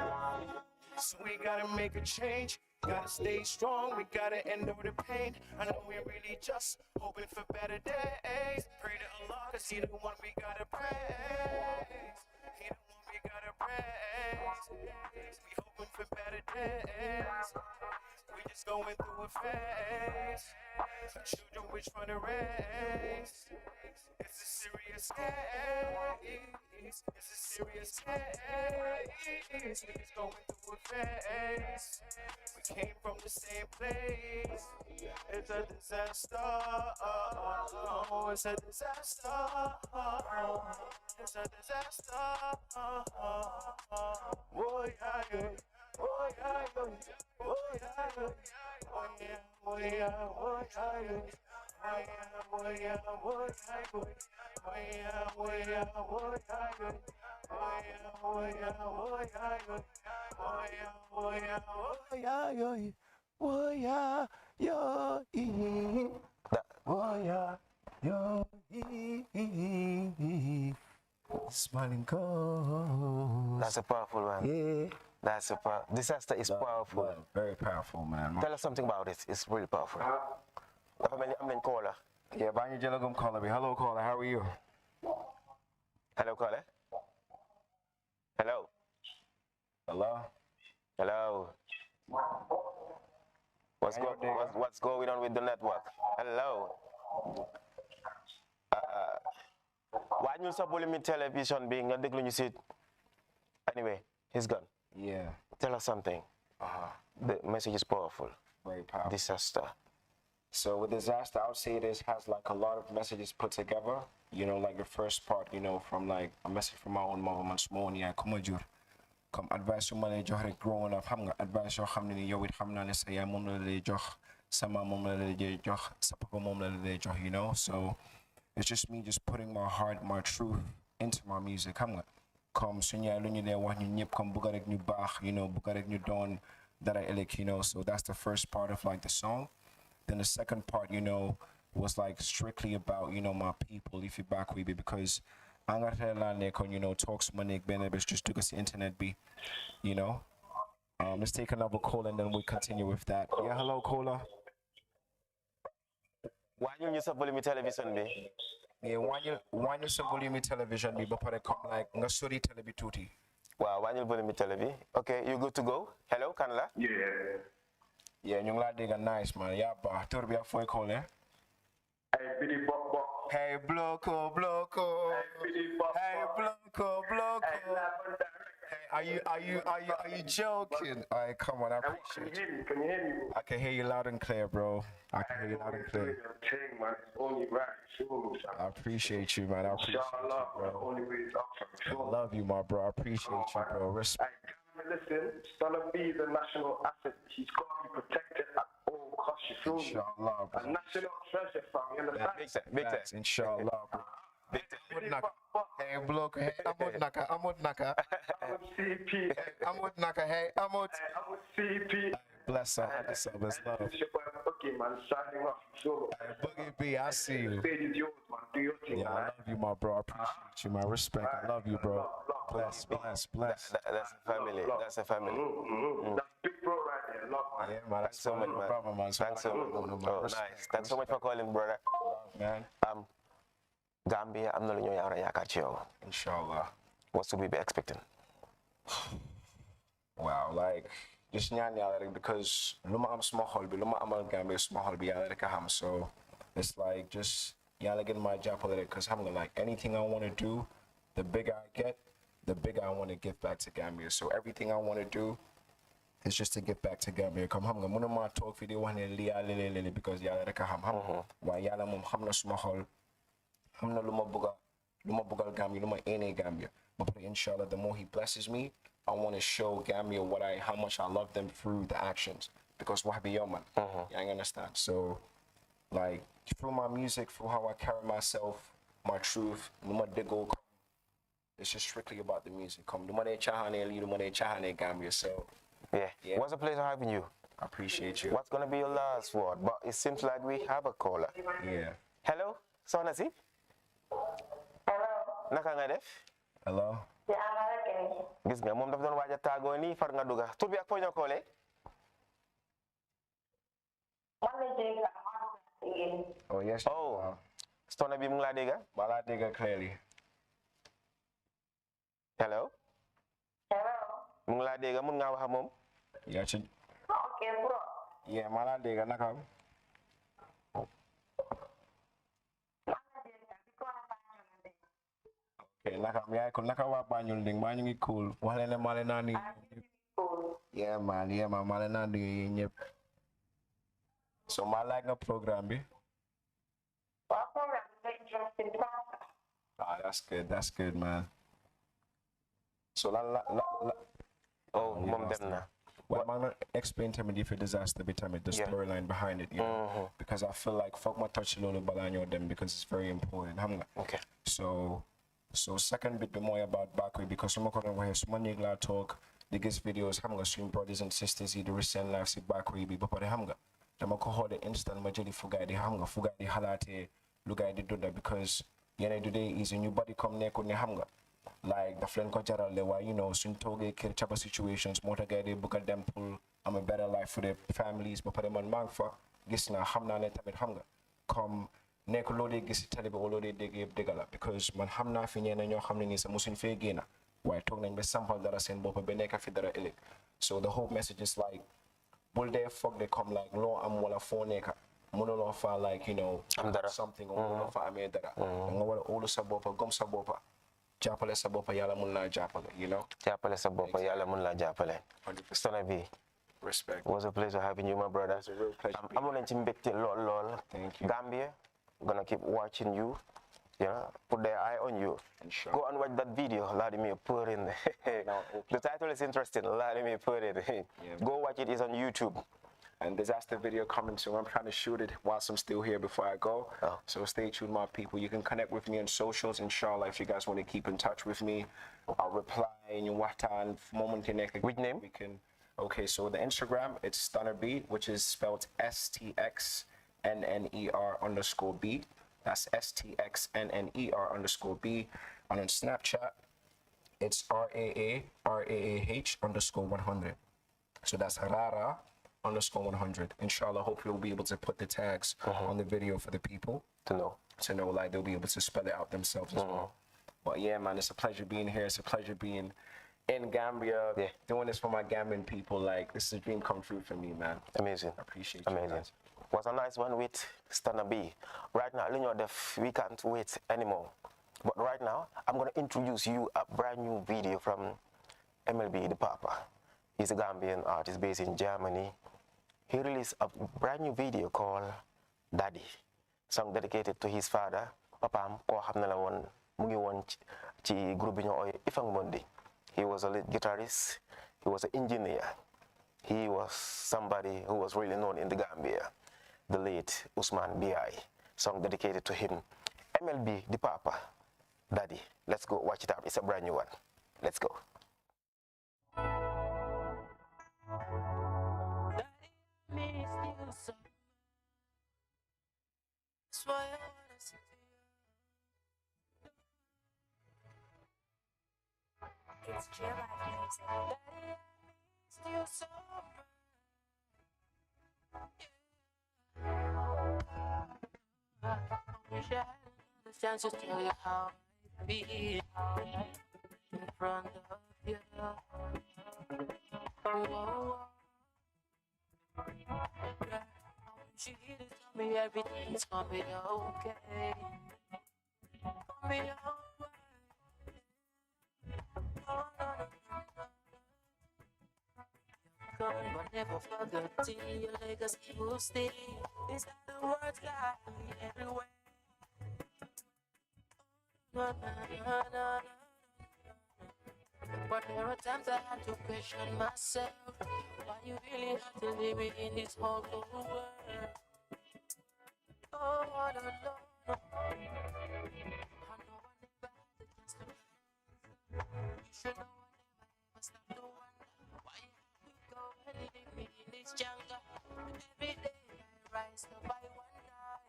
So we gotta make a change, gotta stay strong, we gotta endure the pain. I know we're really just hoping for better days. Pray to Allah, cause He the one we gotta praise. He the one we gotta praise. We hoping for better days. We just going through a phase. The children we trying to raise. It's a serious case. It's a serious case. We just going through a phase. We came from the same place. It's a disaster. It's a disaster. It's a disaster. Oh yeah, yeah. Oh yeah, yeah. Oh yeah, yeah. Oh yeah, oh yeah, oh yeah, yeah. Oh yeah, oh yeah, oh yeah. Oh yeah, oh yeah, oh yeah, yeah. Oh yeah, oh yeah, oh yeah, yeah. Oh yeah, oh yeah, oh yeah, yeah. Oh yeah, yeah. Oh yeah, yeah. Smiling coast. That's a powerful one. Yeah. That's a disaster is powerful. Well, very powerful, man. Tell us something about it. It's really powerful. I'm in caller. Yeah, Banyo Jelagum caller. Hello, caller. How are you? Hello, caller. Hello. Hello. Hello. What's going on with the network? Hello. Why you sa volume television being a deglu sit? Anyway, he's gone. Yeah. Tell us something. The message is powerful. Very powerful. Disaster. So with disaster, I would say this has like a lot of messages put together. You know, like the first part, you know, from like a message from my own mother, man, small, yeah, come advice you man jox rek growing up xam nga advice yoo xam ne ni yow it xam naa ne sa yaay moom la lay jox sama moom la lay jox sa papa moom la lay jox, you know. So it's just me just putting my heart, my truth into my music, xam nga comme suñu yaay lu ñu dee wax ñu ñëpp comme bëgg rek ñu baax, you know, bëgg rek ñu doon dara ëllëg, you know. So that's the first part of like the song. Then the second part, you know, was like strictly about, you know, my people, if you back with me, because I'm gonna, you know, talks money, just to the internet be, you know. Let's take another call and then we continue with that. Yeah, hello, caller. Why you use a volume television be? Yeah, why you some volume television be, but come like nga sorry telebi tuti. Wow, why you volume television? Okay, you good to go? Hello, Canada? Yeah. Yeah, you glad they got nice, man. Yeah, but turn be a phone call, eh? Hey, Billy Bok Bok. Hey, Bloco. Hey, Billy Bok Bok. Hey, Bloco. Hey, live on direct. Hey, are you joking? Alright, come on, I appreciate you. Can you hear me? I can hear you loud and clear, bro. I can hear you loud and clear. Thing, man. It's only right. Sure, I appreciate you, man. I appreciate you, bro. Only way is up. I love you, my bro. I appreciate you, bro. Respect. Listen, Stunner B is a national asset. He's got to be protected at all costs. You feel me? Inshallah, bro. A national treasure, fam. You understand? Big time. Inshallah, bro. Big time. Hey, bloke. Hey, I'm naka. I'm with CP. I'm with naka. Hey, I'm with CP. Bless up. Bless love. It's your boy Boogie, man. Signing off. So, Boogie B, I see you. stage is yours, man. Do your thing, Yeah, man. I love you, my bro. I appreciate you, my respect. I love you, bro. Bless. That's a family. That's a family. That's big bro right there. Love, man. Yeah, man. That's so much, man. brother, man. Thanks so much. Oh, nice. Thanks so much for calling, brother. man. Gambia, I'm not going to Inshallah. What should we be expecting? Wow, like just ñaan yàlla rek because lu ma am suma xol bi lu ma amal Gambia suma xol bi yàlla rek a xam. So it's like just yàlla gën maa jàppale rek because xam nga like anything I want to do, the bigger I get, the bigger I want to give back to Gambia. So everything I want to do is just to give back to Gambia. Comme xam nga mënuma toog fi di wax ne lii lii because yàlla rek a xam xam nga waaye yàlla moom xam na suma xol xam na lu ma bëggal Gambia lu ma éenee Gambia. But inshallah, the more he blesses me, I want to show Gambia how much I love them through the actions. Because what be your man? Yeah, I understand. So, like through my music, through how I carry myself, my truth, it's just strictly about the music. Gambia. So, yeah. What's a pleasure having you? I appreciate you. What's gonna be your last word? But it seems like we have a caller. Yeah. Hello, soxna si. Hello. Naka nga def? Hello. Yeah, I'm okay. Gis nga moom dafa doon waaj a tàggoo nii far nga dugga tur bi ak foo ñoo koolee. Oh yes. Oh. Soxna bi mu ngi laa dégga. Maa laa dégga clearly. Hello. Hello. Mu ngi laa dégga mun ngaa wax ak moom. Yeah. Okay, bro. Yeah, maa laa dégga naka. Okay, naka waa Banjul ding maa ñu ngi cool wax leen ne maa leen naa nuyu yeah man maa leen naa nuyu ñëpp so maa like nga programme bi that's good man so la oh moom dem na well maa ngi explain tamit if a disaster bi tamit the storyline behind it you know because I feel like foog ma touch loolu balaa ñoo dem because it's very important xam nga okay so second bit be more about Bakri because some of them suma néeg laa toog the guest videos xam nga suñu brothers and sisters yi the recent life si Bakri bi ba pare xam nga dama ko xoole instant ma jëli fu gaay di xam nga fu gaay di xalaatee lu gaay di dunda because yeneen du dee easy ñu bari comme nekkul ne xam nga like daf leen ko jaral le waaye you know suñ toogee kër caba situations moo tax gaay di bëgg a dem pour am a better life for their families ba pare man maa ngi fa gis naa xam naa ne tamit xam nga comme nekk loo dee gis télé bi loo dee dégg yëpp dégg la because man xam naa fi ñeneen ñoo xam ne nii sa musuñ fee génna waaye toog nañ ba sampal dara seen bopp ba nekk fi dara ëllëg so the whole message is like bul dee foog de comme like loo am wala foo nekka mënuloo fa like you know am dara something or mënuloo fa amee dara nga war a óolu sa boppa gom sa boppa jàppale sa boppa yàlla mun laa jàppale you know jàppale sa boppa yàlla mun laa jàppale Soxna bi respect it was a pleasure having you my brother it's a real pleasure amoon nañ ci mbégte lool thank you Gambia gonna keep watching you put their eye on you go and watch that video Vladimir put in the title is interesting Vladimir put it go watch it. It's on YouTube and disaster video coming soon. I'm trying to shoot it whilst I'm still here before I go. So stay tuned, my people. You can connect with me on socials, inshallah. If you guys want to keep in touch with me, I'll reply in your which name? We can. Okay, so the Instagram, it's StunnerB, which is spelled STXNNER_B. That's STXNNER_B. And on Snapchat, it's RAAH_100. So that's Rara_100. Inshallah, hopefully we'll be able to put the tags on the video for the people to know, like they'll be able to spell it out themselves as well. But yeah, man, it's a pleasure being here. It's a pleasure being in Gambia, doing this for my Gambian people. Like, this is a dream come true for me, man. Amazing. I appreciate you. Amazing. Was a nice one with Stunner B. Right now, we can't wait anymore. But right now, I'm going to introduce you a brand new video from MLB, the Papa. He's a Gambian artist based in Germany. He released a brand new video called Daddy, song dedicated to his father. Papam ko xam na la woon mu ngi woon ci groupe bi ñoo ooy Ifang Mondi. He was a lead guitarist. He was an engineer. He was somebody who was really known in the Gambia. The late Usman B.I. Song dedicated to him. MLB, the Papa, Daddy. Let's go watch it out. It's a brand new one. Let's go. It's Chill Life Music. Wish I had the chance to tell you how I feel. front of you. Whoa. Yeah. She did it, tell me everything's gonna be okay. Gonna be alright. Oh, no, no, no. Gone, but never forgetting your legacy will stay. These are the words that I hear everywhere. No, no, no, no, no. But there are times I had to question myself. Why you really have to leave me in this whole world? Oh, I don't know. I know I never had the chance to. You should know I never stop to wonder why you have to go and leave me in this jungle. Every day I rise up by one night,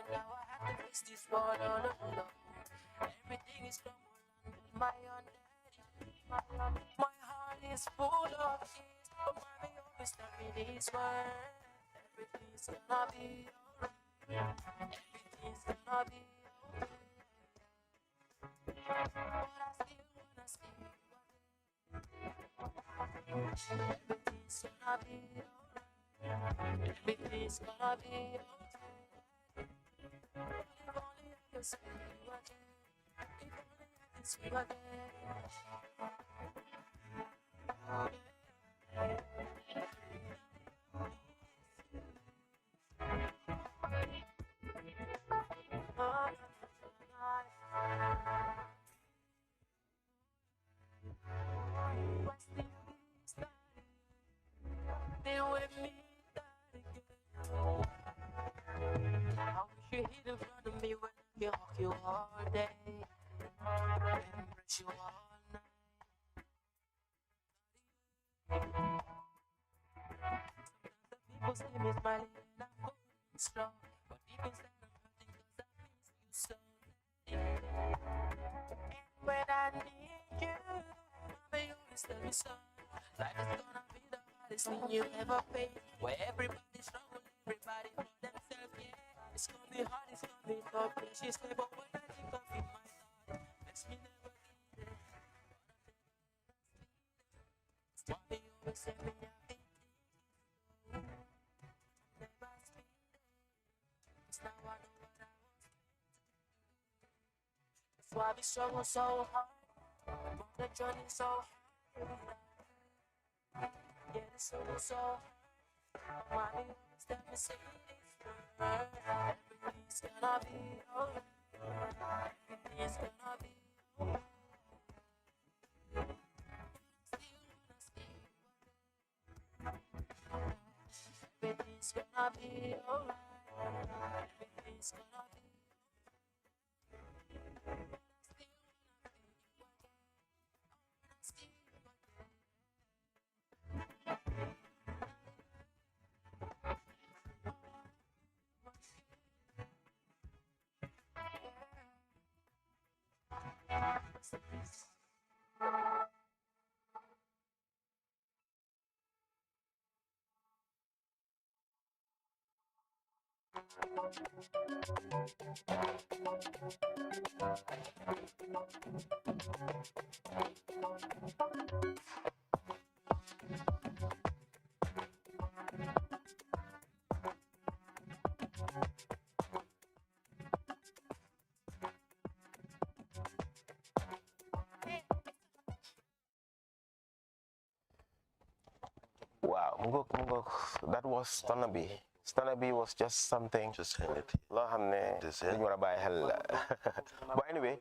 and now I have to face this world all alone. Everything is crumbling under my own daddy. My heart is full of tears, but mommy always tell me this word. Everything's gonna be alright. Everything's gonna be okay. But I still wanna see you again. Everything's gonna be alright. Everything's gonna be okay. If only I could see you again. If only I could see you again. You hit in front of me when I can hug you all day, embrace you all night. Sometimes the people see me smiling and I'm going strong, but deep inside I'm hurting 'cause I miss you so. And when I need you, mommy always tell me so. Life is gonna be the hardest thing you ever face, where everybody struggle, everybody for themselves, yeah. It's gonna be hard, it's gonna be tough, yeah, she said, but when I think of you, my thought makes me never leave it. Mommy always said me, I think never speak it. 'Cause now I know what I want. That's why we struggle so hard, but the journey so hard. Yeah, the struggle so hard. Mommy always tell me, say this word. Everything's gonna be alright. Everything's gonna be alright. Everything's gonna be alright. Everything's gonna be. Wow, mungok. That was Stonaby. Stonaby was just something. Just hang it. Loo xam ne dañu war a bàyyi xel la. But anyway,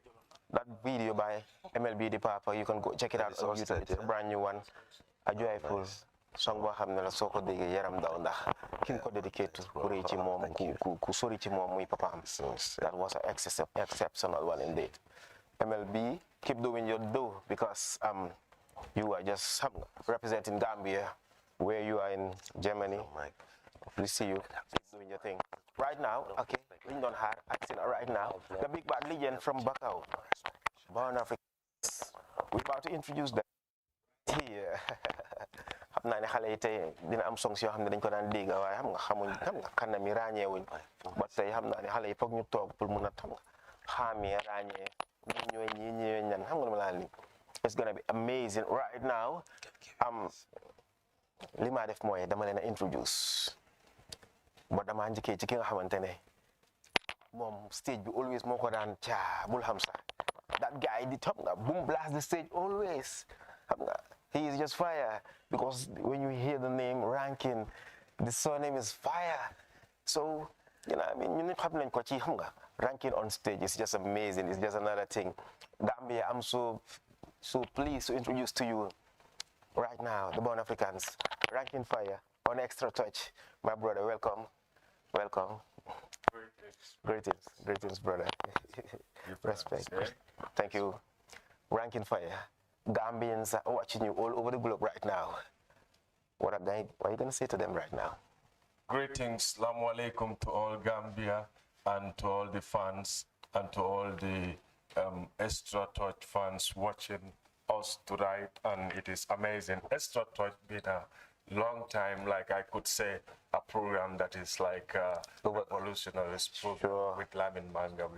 that video by MLB the Papa, you can go check it out on YouTube. It's a brand new one. A joyful song boo xam ne la soo ko déggee yaram daw ndax ki nga ko dedicate ku rëy ci moom ku sori ci moom muy papaam. That was an exceptional one indeed. MLB, keep doing your do because you are just representing Gambia where you are in Germany. We see you doing your thing. Right now, okay, we don't have acting right now. The big bad legend from Bakau, born Africa. We're about to introduce them here. xam naa ne xale yi tey dina am songs yoo xam ne dañ ko daan dégg waaye xam nga kanam yi ràññeewuñ ba tey xam naa ne xale yi foog ñu toog pour mun a xam nga xàmmee ràññee ñii ñooy ñan xam nga lu ma laa lim It's gonna be amazing. Right now, li ma def mooy dama leen a introduce ba dama njëkkee ci ki nga xamante ne moom stage bi always moo ko daan caa bul xam sax that guy di xam nga boom blast the stage always xam nga he is just fire because when you hear the name Ranking the surname is fire so you know I mean ñu nit xam nañ ko ci xam nga Ranking on stage is just amazing. It's just another thing. Gambia, I'm so pleased to introduce to you right now the Born Africans, Ranking Fire on Xtra Touch. My brother, welcome. Greetings, brother. Respect. Thank you. Ranking Fire. Gambians are watching you all over the globe right now. What are you gonna say to them right now? Greetings, Assalamu alaikum to all Gambia and to all the fans and to all the Xtra Touch fans watching us tonight, and it is amazing. Xtra Touch been a long time, like I could say, a program that is like a revolutionary program with Lamin Manga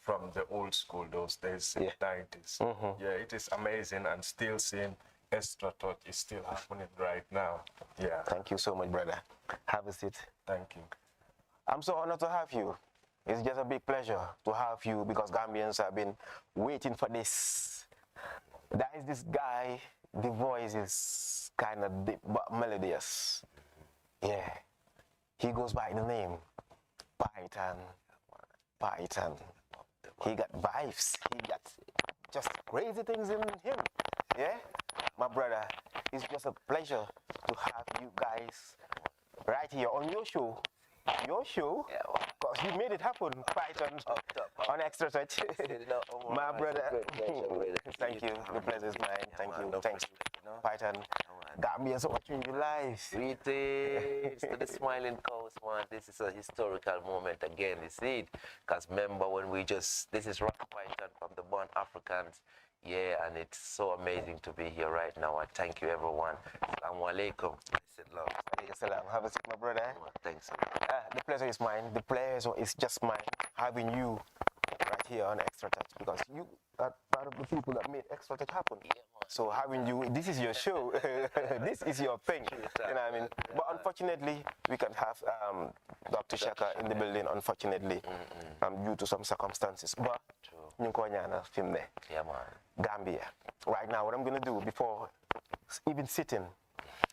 from the old school, those days in the 90s. Yeah, it is amazing, and still seeing Xtra Touch is still happening right now. Yeah. Thank you so much, brother. Have a seat. Thank you. I'm so honored to have you. It's just a big pleasure to have you because Gambians have been waiting for this. There is this guy, the voice is kind of deep but melodious. Yeah. He goes by the name Python. He got vibes. He got just crazy things in him. Yeah? My brother, it's just a pleasure to have you guys right here on your show. Because you made it happen, Python, on Xtra Touch. My brother, thank you. The pleasure is mine. Thank you. Python, Gambians are watching you live. Greetings to the Smiling Coast, man. This is a historical moment again, you see it? Because remember when this is Rock Python from the Born Africans. Yeah, and it's so amazing to be here right now. I thank you, everyone. Assalamu alaikum. Love. Have a seat, my brother. Thanks. The pleasure is mine. The pleasure is just mine having you right here on Xtra Touch because you are part of the people that made Xtra Touch happen. Yeah, so having you, this is your show. This is your thing. You know what I mean? But unfortunately, we can't have Dr. Shaka in the building, unfortunately, due to some circumstances. But ñu ko ñaanal fi mu ne. Yeah, man. Gambia. Right now, what I'm going to do before even sitting,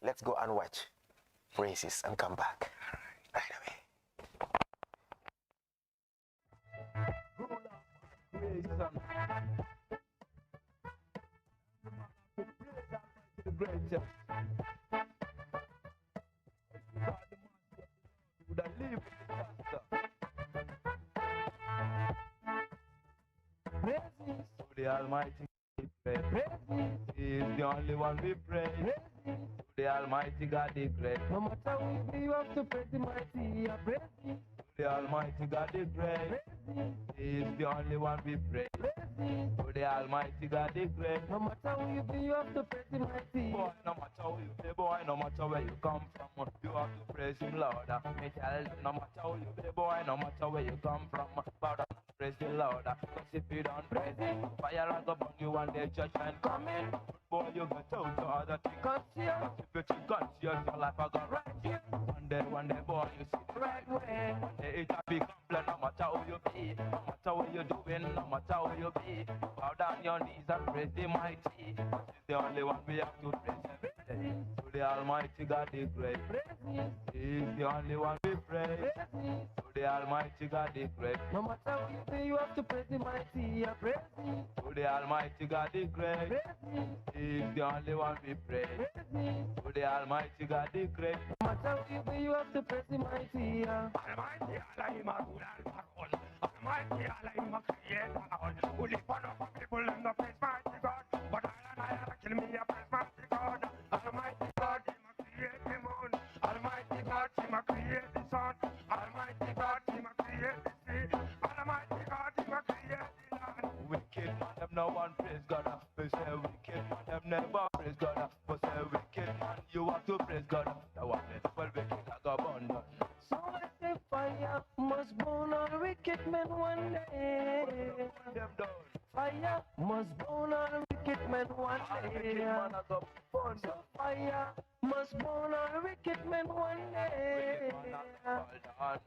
let's go and watch Races and come back right away. The Almighty pray. He is the only one we pray. The Almighty God is great. No matter what we have to pray the mighty. The Almighty God is great. He is the only one we pray. The Almighty God is great. No matter what we have to pray the mighty. Boy, no matter who you play, boy, no matter where you come from, you have to praise Him, Lord. Me tell you, no matter who you play, boy, no matter where you come from, bow down and praise the Lord. Cause if you don't praise Him, fire will go upon you and the judgment coming. Boy, you got out to other things conscious. If you think conscious, your life will go right here. One day, boy, you see the right way. One day it will be complete, no matter who you be, no matter what you're doing, no matter who you be. Bow down your knees and praise the mighty. He's the only one we have to praise every day. To the Almighty God is great. He's the only one we praise. To the Almighty God is great. No matter what you do, you have to praise the mighty. To the Almighty God is great. He's the only one we praise. To the Almighty God is great. No matter what you do, you have to praise the mighty. Almighty Allah, Him a good and Almighty Allah, Him a creator. Who live on up people in the praise mighty God. But I kill me a praise mighty God. Almighty God, Him a create the moon. Almighty God, Him a create the sun. Almighty God, Him a create the sea. Almighty God, Him a create the land. Wicked man, them no one praise God. But say wicked man, them never praise God. But say wicked man, you have to praise God. The one that's well wicked, I go burn down. So I say fire must burn on wicked men one day. Fire must burn on wicked men one day. So fire must burn all wicked men one day.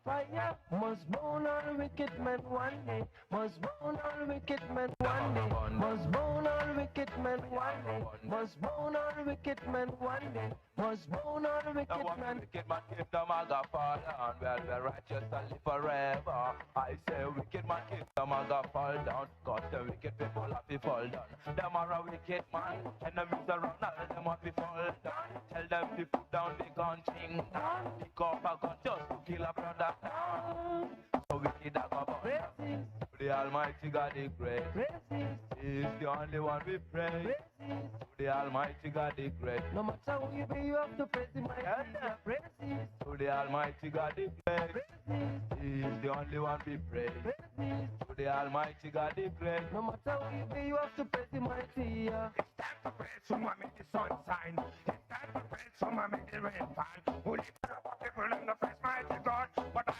Fire must burn all wicked men one day. Must burn all wicked men one day. Must burn all wicked men one day. Must burn all wicked men one day. Must burn all wicked men. Wicked man kingdom I got fall down. Well, the righteous shall live forever. I say wicked man kingdom I got fall down. Cause the wicked people have to fall down. Them are a wicked man. Enemies around all them have to fall down. Tell them to put down the gun thing down. Pick up a gun just to kill a brother down. So wicked I got praises. The Almighty God is great. Praises. He's the only one we pray. Praises. The Almighty God is great. No matter who you be, you have to praise Him. Praises. To the Almighty God is great. Praises. He's the only one we pray. Praises. To the Almighty God is great. No matter who you be, you have to praise Him. It's time to praise someone make the sun shine. It's time to praise someone make the rain fall. Who lift up people in the praise mighty God. But I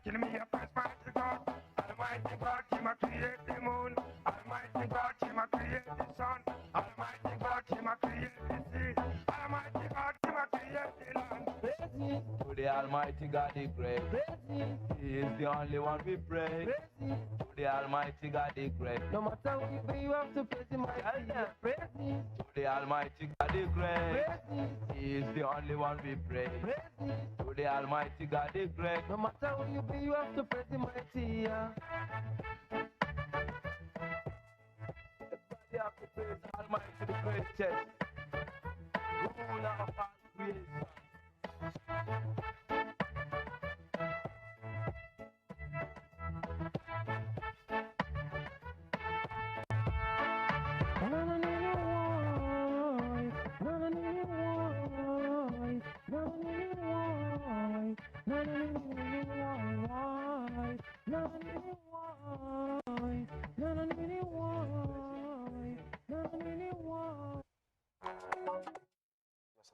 kill me a praise mighty God. Almighty God, Him a create the moon. Almighty God, Him a create the sun. Almighty God, Him a create the sea. Almighty God, Him a create the land. Praise to the Almighty God, the great. Praise He is the only one we pray. Praise to the Almighty God, the great. No matter who you be, you have to praise Him. Praise to the Almighty God, the great. Praise He is the only one we pray. Praise to the Almighty God, the great. No matter who you be, you have to praise Him. Everybody have to praise Almighty the greatest. Ruler of all creation.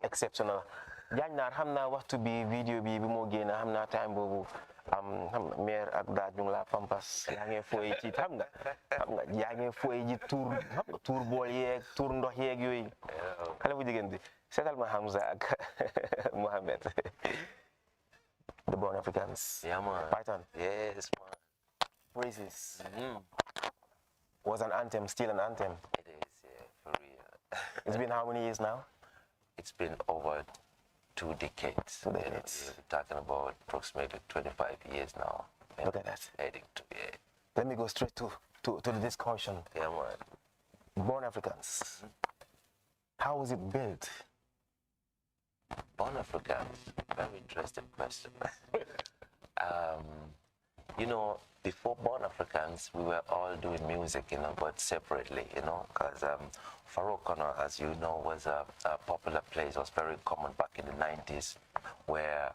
Exceptional. Jaañ naar xam naa waxtu bi vidéo bi moo génn xam naa time boobu xam nga meer ak daaj ñu ngi laa pampas yaa ngee fooy ci xam nga yaa ngee fooy ji tuur xam nga tuur bool yeeg tuur ndox yeeg yooyu xale bu jigéen bi seetal ma Hamza ak Mohamed the Born Africans. Yeah, man. Python. Yes, man. Praises. Was an anthem, still an anthem. It is, yeah, for real. It's been how many years now? It's been over 2 decades. 2 decades. We're talking about approximately 25 years now. Look at that. Heading to, yeah. Let me go straight to the discussion. Yeah, man. Born Africans. How was it built? Born Africans, very interesting question. You know, before Born Africans, we were all doing music, you know, but separately, you know, because Farouk Connor, as you know, was a popular place, was very common back in the 90s, where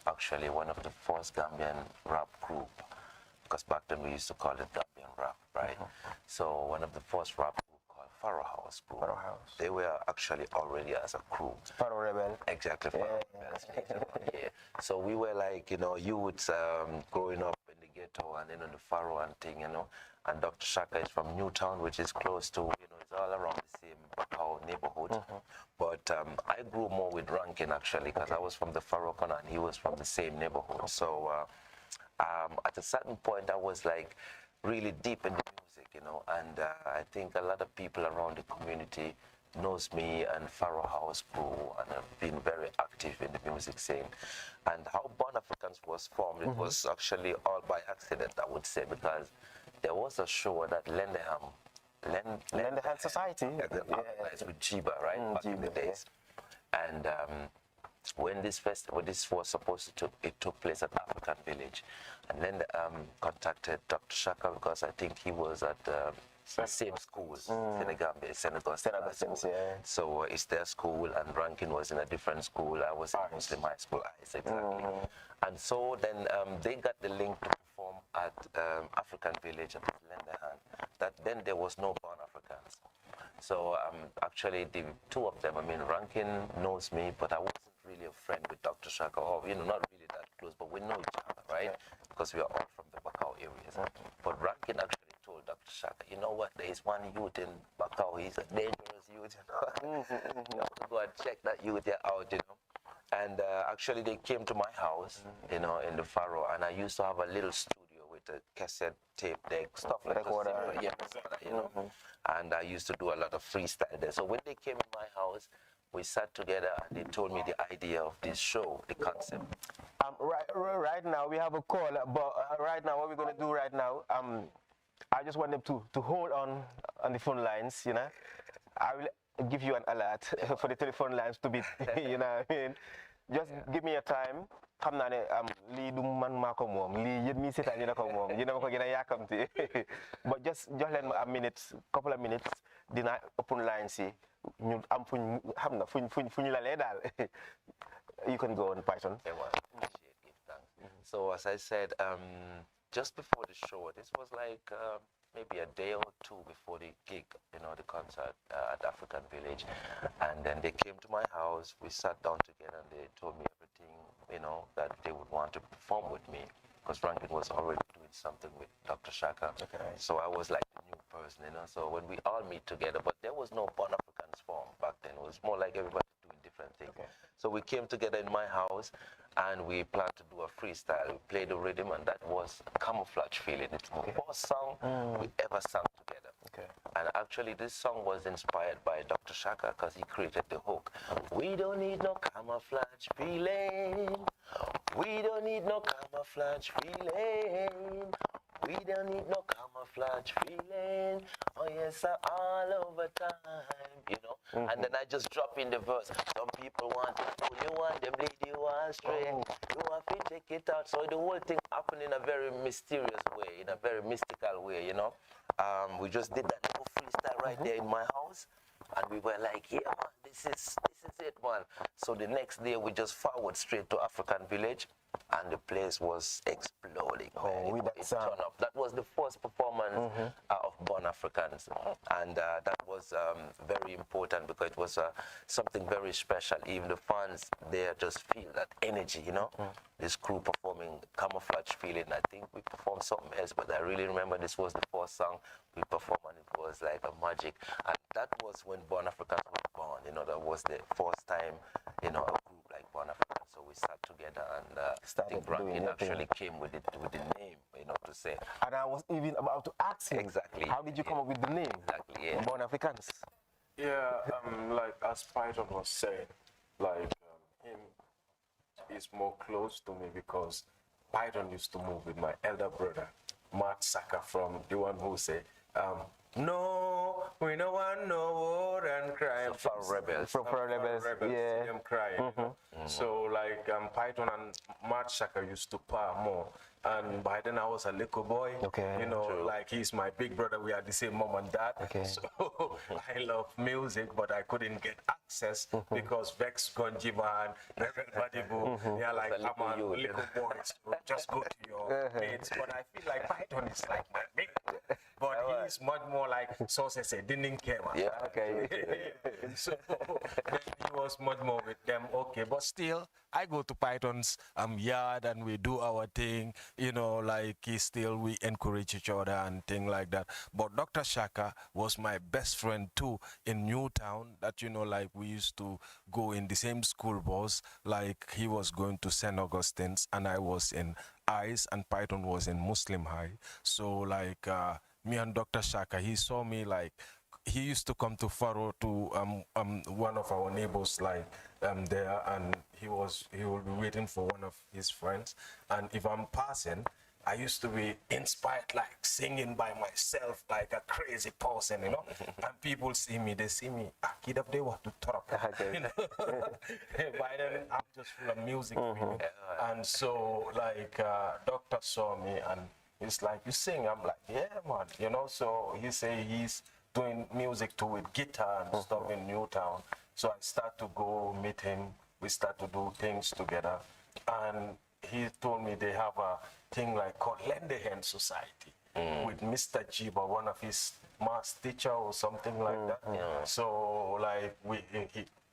actually one of the first Gambian rap group, because back then we used to call it Gambian rap, right? So one of the first rap group called Pharaoh House Group. Pharaoh House. They were actually already as a crew. Pharaoh Rebel. Exactly, Pharaoh Rebels. Yeah. So we were like, you know, youths growing up in the ghetto and then on the Pharaoh and thing, you know. And Dr. Shaka is from Newtown, which is close to, you know, it's all around the same Bakau neighborhood. But I grew more with Rankin actually, because I was from the Pharaoh Corner and he was from the same neighborhood. So at a certain point, I was like really deep in the music, you know, and I think a lot of people around the community knows me and Pharaoh House grew and have been very active in the music scene. And how Born Africans was formed, it was actually all by accident, I would say, because there was a show that Lendeham Society. Organized with Jiba, right, back in the days. And when this was supposed to, it took place at African Village. And then contacted Dr. Shaka because I think he was at the same school, Senegal. Yeah. So it's their school, and Rankin was in a different school. I was in Muslim high school, exactly. And so then they got the link to perform at African Village at Lenderhan. That then there was no Born Africans. So actually the two of them, I mean, Rankin knows me, but I wasn't really a friend with Dr. Shaka, or, you know, not really that close, but we know each other, right? Because we are all from the Bakau areas. But Rankin actually told Dr. Shaka, you know what, there is one youth in Bakau Macau. He's a dangerous youth, you know. You have to go and check that youth out, you know. And actually, they came to my house, you know, in the Faro, and I used to have a little studio with a cassette tape deck, stuff like Recorder. that. Yeah, recorder, you know. And I used to do a lot of freestyle there. So when they came in my house, we sat together and they told me the idea of this show, the concept. Right now we have a call, but right now what we're gonna do right now, I just want them to hold on the phone lines, you know. I will give you an alert for the telephone lines to be, you know what I mean. Just give me a time. Xam naa ne lii du man maa ko moom lii yéen mii seetaan ñu ne ko moom yéen a ma ko gën a yàkkamti but just jox leen ma a minute couple of minutes dinaa open lines yi ñu am fuñ xam na fuñ lalee daal. You can go on, Python. Yeah, well, appreciate it, thanks. So as I said, just before the show, this was like maybe a day or two before the gig, you know, the concert at African Village. And then they came to my house, we sat down together and they told me everything, you know, that they would want to perform with me. Because Franklin was already doing something with Dr. Shaka. Okay. So I was like the new person, you know. So when we all meet together, but there was no Born Africans form back then. It was more like everybody doing different things. Okay. So we came together in my house and we planned to do a freestyle. We played the rhythm and that was Camouflage Feeling. It's the first song we ever sang together. Okay. And actually this song was inspired by Dr. Shaka because he created the hook. We don't need no camouflage feeling. We don't need no camouflage feeling. We don't need no camouflage feeling. Oh yes, sir, all over time, you know. And then I just drop in the verse. Some people want to fool you, want them lead you astray. You want to take it out. So the whole thing happened in a very mysterious way, in a very mystical way, you know. We just did that little freestyle right there in my house. And we were like, yeah, man, this is it, man. So the next day, we just forward straight to African Village, and the place was exploding. Oh, with that sound. Turned up. That was the first performance of Born Africans, and that was very important because it was something very special. Even the fans there just feel that energy, you know. This crew performing Camouflage Feeling. I think we performed something else, but I really remember this was the first song we performed, and it was like a magic. And that was when Born Africans was born. You know, that was the first time, you know, a group like Born Africans. So we sat together, and I think Rankin actually came with the name, you know, to say. And I was even about to ask him. Exactly. How did you come up with the name? Exactly. Yeah. Born Africans. Yeah, like as Python was saying, like him is more close to me because Python used to move with my elder brother, Mark Saka, from the one who say, no, we don't want no war and crime. So from Rebels. From Rebels, yeah. Them crying. So like Python and Mark Saka used to par more. And by then I was a little boy. Okay. You know, like he's my big brother. We are the same mom and dad. Okay. So I love music, but I couldn't get access because Vex Gonjiman, Reverend Badibu, they are like, I'm a little boy, so just go to your mates. But I feel like Python is like my big brother. But he's much more like, so say, didn't care. Yeah, okay. So then he was much more with them, okay. But still, I go to Python's yard and we do our thing, you know, like we encourage each other and things like that. But Dr. Shaka was my best friend too in Newtown, that, you know, like we used to go in the same school bus, like he was going to St. Augustine's and I was in ICE and Python was in Muslim High. So like me and Dr. Shaka, he saw me like, he used to come to Faro to one of our neighbors like there, and he will be waiting for one of his friends. And if I'm passing, I used to be inspired, like singing by myself, like a crazy person, you know. And people see me, they see me, kid up there, what to talk, you know. By then, I'm just full of music, and so like doctor saw me and he's like, you sing? I'm like, yeah, man, you know. So he say he's doing music too with guitar and stuff in Newtown. So I start to go meet him. We start to do things together. And he told me they have a thing like called Lendehen Society with Mr. Jiba, one of his maths teacher or something like that. So like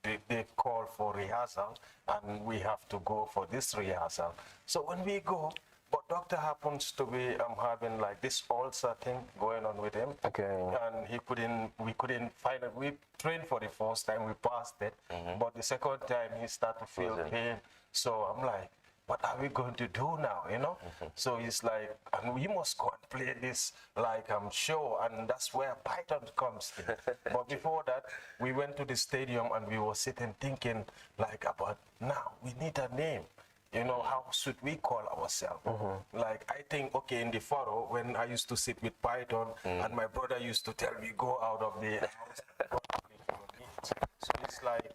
they call for rehearsal and we have to go for this rehearsal. So when we go, But doctor happens to be having like this ulcer thing going on with him. Okay. And we couldn't find it. We trained for the first time, we passed it. But the second time he started to feel pain. So I'm like, what are we going to do now, you know? So he's like, and we must go and play this like show, and that's where Python comes in. But before that, we went to the stadium and we were sitting thinking like about, now we need a name. You know, how should we call ourselves? Like, I think, okay, in the furrow, when I used to sit with Python, and my brother used to tell me, go out of the house. So it's like,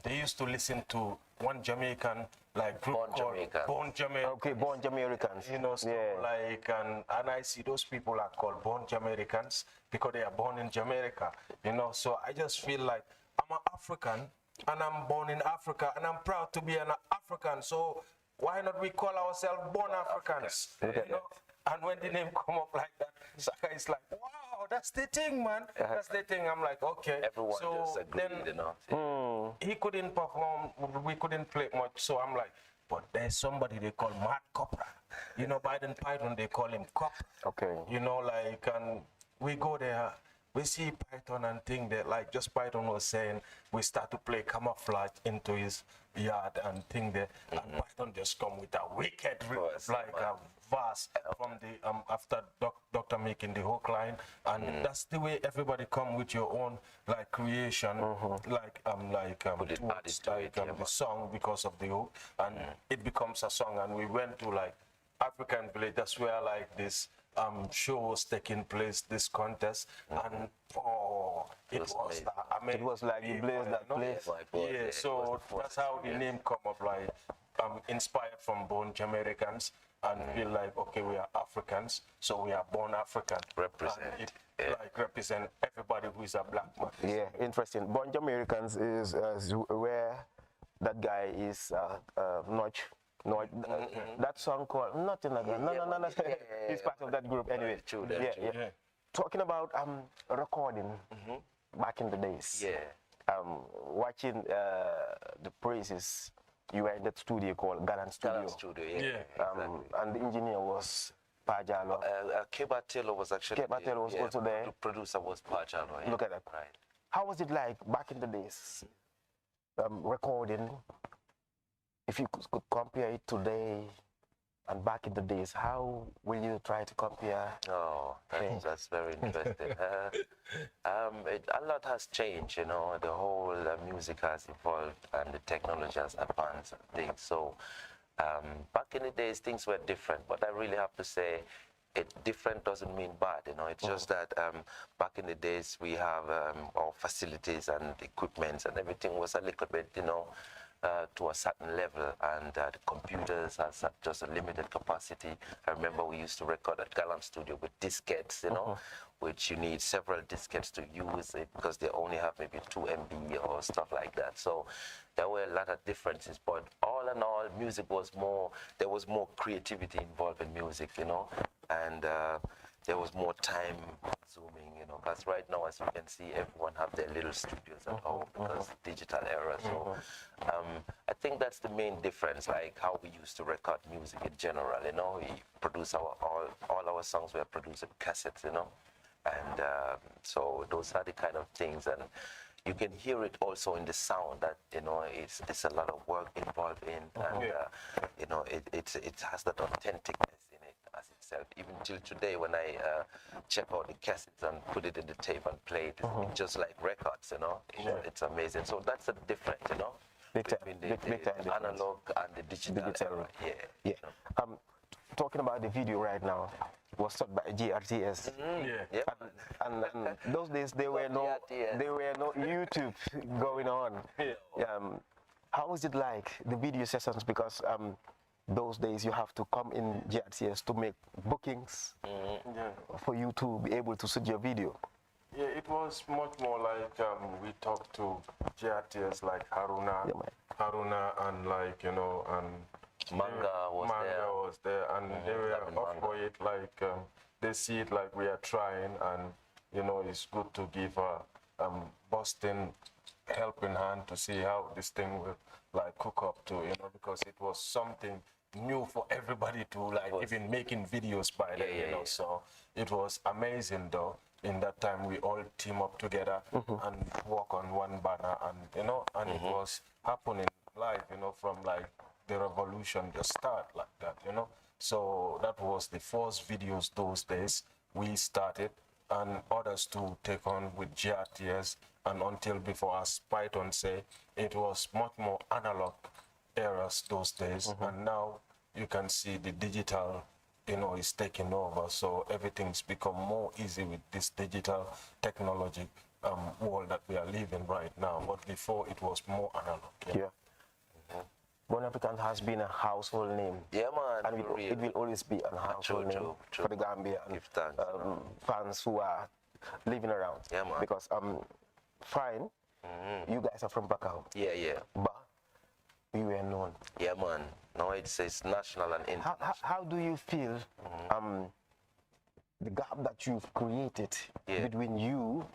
they used to listen to one Jamaican, like, group called Born Jamaican. Okay, Born Jamaicans. You know, so like, and I see those people are called Born Jamaicans because they are born in Jamaica, you know. So I just feel like I'm an African, and I'm born in Africa, and I'm proud to be an African. So why not we call ourselves Born Africans? You know? And when the name come up like that, Saka is like, wow, that's the thing, man. That's the thing. I'm like, okay. Everyone so just agreed, then you know. he couldn't perform. We couldn't play much. So I'm like, but there's somebody they call Mad Copra. You know, Biden Python, they call him Copra. Okay. You know, like, and we go there. We see Python and think that, like, just Python was saying, we start to play camouflage into his yard and think that, and Python just come with a wicked riff, like a verse from the, after doctor making the hook line, and that's the way everybody come with your own, like, creation, like, towards, like, the song because of the hook, and it becomes a song, and we went to, like, African Village, that's where, like, this show was taking place, this contest, and it was amazing. It was like you blazed that place. Yeah, so that's how the name come up, like inspired from Born Jamaicans, and feel like, okay, we are Africans, so we are born African. Represent. Like represent everybody who is a black man. Yeah, interesting. Born Jamaicans is where that guy is Notch. No, that song called Nothing Again. No. He's part of that group anyway. True. Talking about recording back in the days. Yeah. Watching the praises. You were in that studio called Gallant Studio. Yeah. Exactly. And the engineer was Pajalo. Keba Taylor was actually Keba Taylor was also there. The producer was Pajalo. Yeah. Look at that. Right. How was it like back in the days? Recording. If you could compare it today and back in the days, how will you try to compare? Oh, that's very interesting. A lot has changed, you know. The whole music has evolved and the technology has advanced and things. So back in the days, things were different. But I really have to say, different doesn't mean bad, you know. It's just that back in the days, we have our facilities and equipment and everything was a little bit, you know, to a certain level, and the computers has just a limited capacity. I remember we used to record at Gallant Studio with diskettes, you know, which you need several diskettes to use it because they only have maybe 2 MB or stuff like that. So there were a lot of differences, but all in all, music was more, there was more creativity involved in music, you know, and there was more time consuming, you know, because right now, as you can see, everyone have their little studios at home because digital era. So I think that's the main difference, like how we used to record music in general, you know. We produce all our songs were produced in cassettes, you know, and so those are the kind of things, and you can hear it also in the sound that, you know, it's a lot of work involved in, and you know, it has that authenticness in it as itself. Even till today, when I check out the cassettes and put it in the tape and play it, it's just like records, you know. It's amazing. So that's a difference, you know, between the analog and the digital era. Yeah. Talking about the video right now, was shot by GRTS. And those days there were no YouTube going on. How was it like, the video sessions? Because those days you have to come in GRTS to make bookings for you to be able to shoot your video. Yeah, it was much more like we talked to GRTS, like Haruna and, like, you know, and Manga was there, and they were up for it, like they see it like we are trying, and, you know, it's good to give a Boston helping hand to see how this thing will, like, cook up to, you know, because it was something new for everybody to like even making videos by then, you know. So it was amazing though. In that time, we all team up together and work on one banner, and you know, and it was happening live, you know, from like the revolution just start like that, you know. So that was the first videos those days we started, and others to take on with GRTS, and until before, as Python say, it was much more analog eras those days, and now you can see the digital, you know, is taking over. So everything's become more easy with this digital technology world that we are living right now. But before, it was more analog. Yeah. Born African has been a household name. Yeah, man. And it will always be a household name for the Gambia and fans who are living around. Yeah, man. Because fine, you guys are from Bakau. Yeah. But you were known. Yeah, man. No, it's national and international. How do you feel the gap that you've created between you,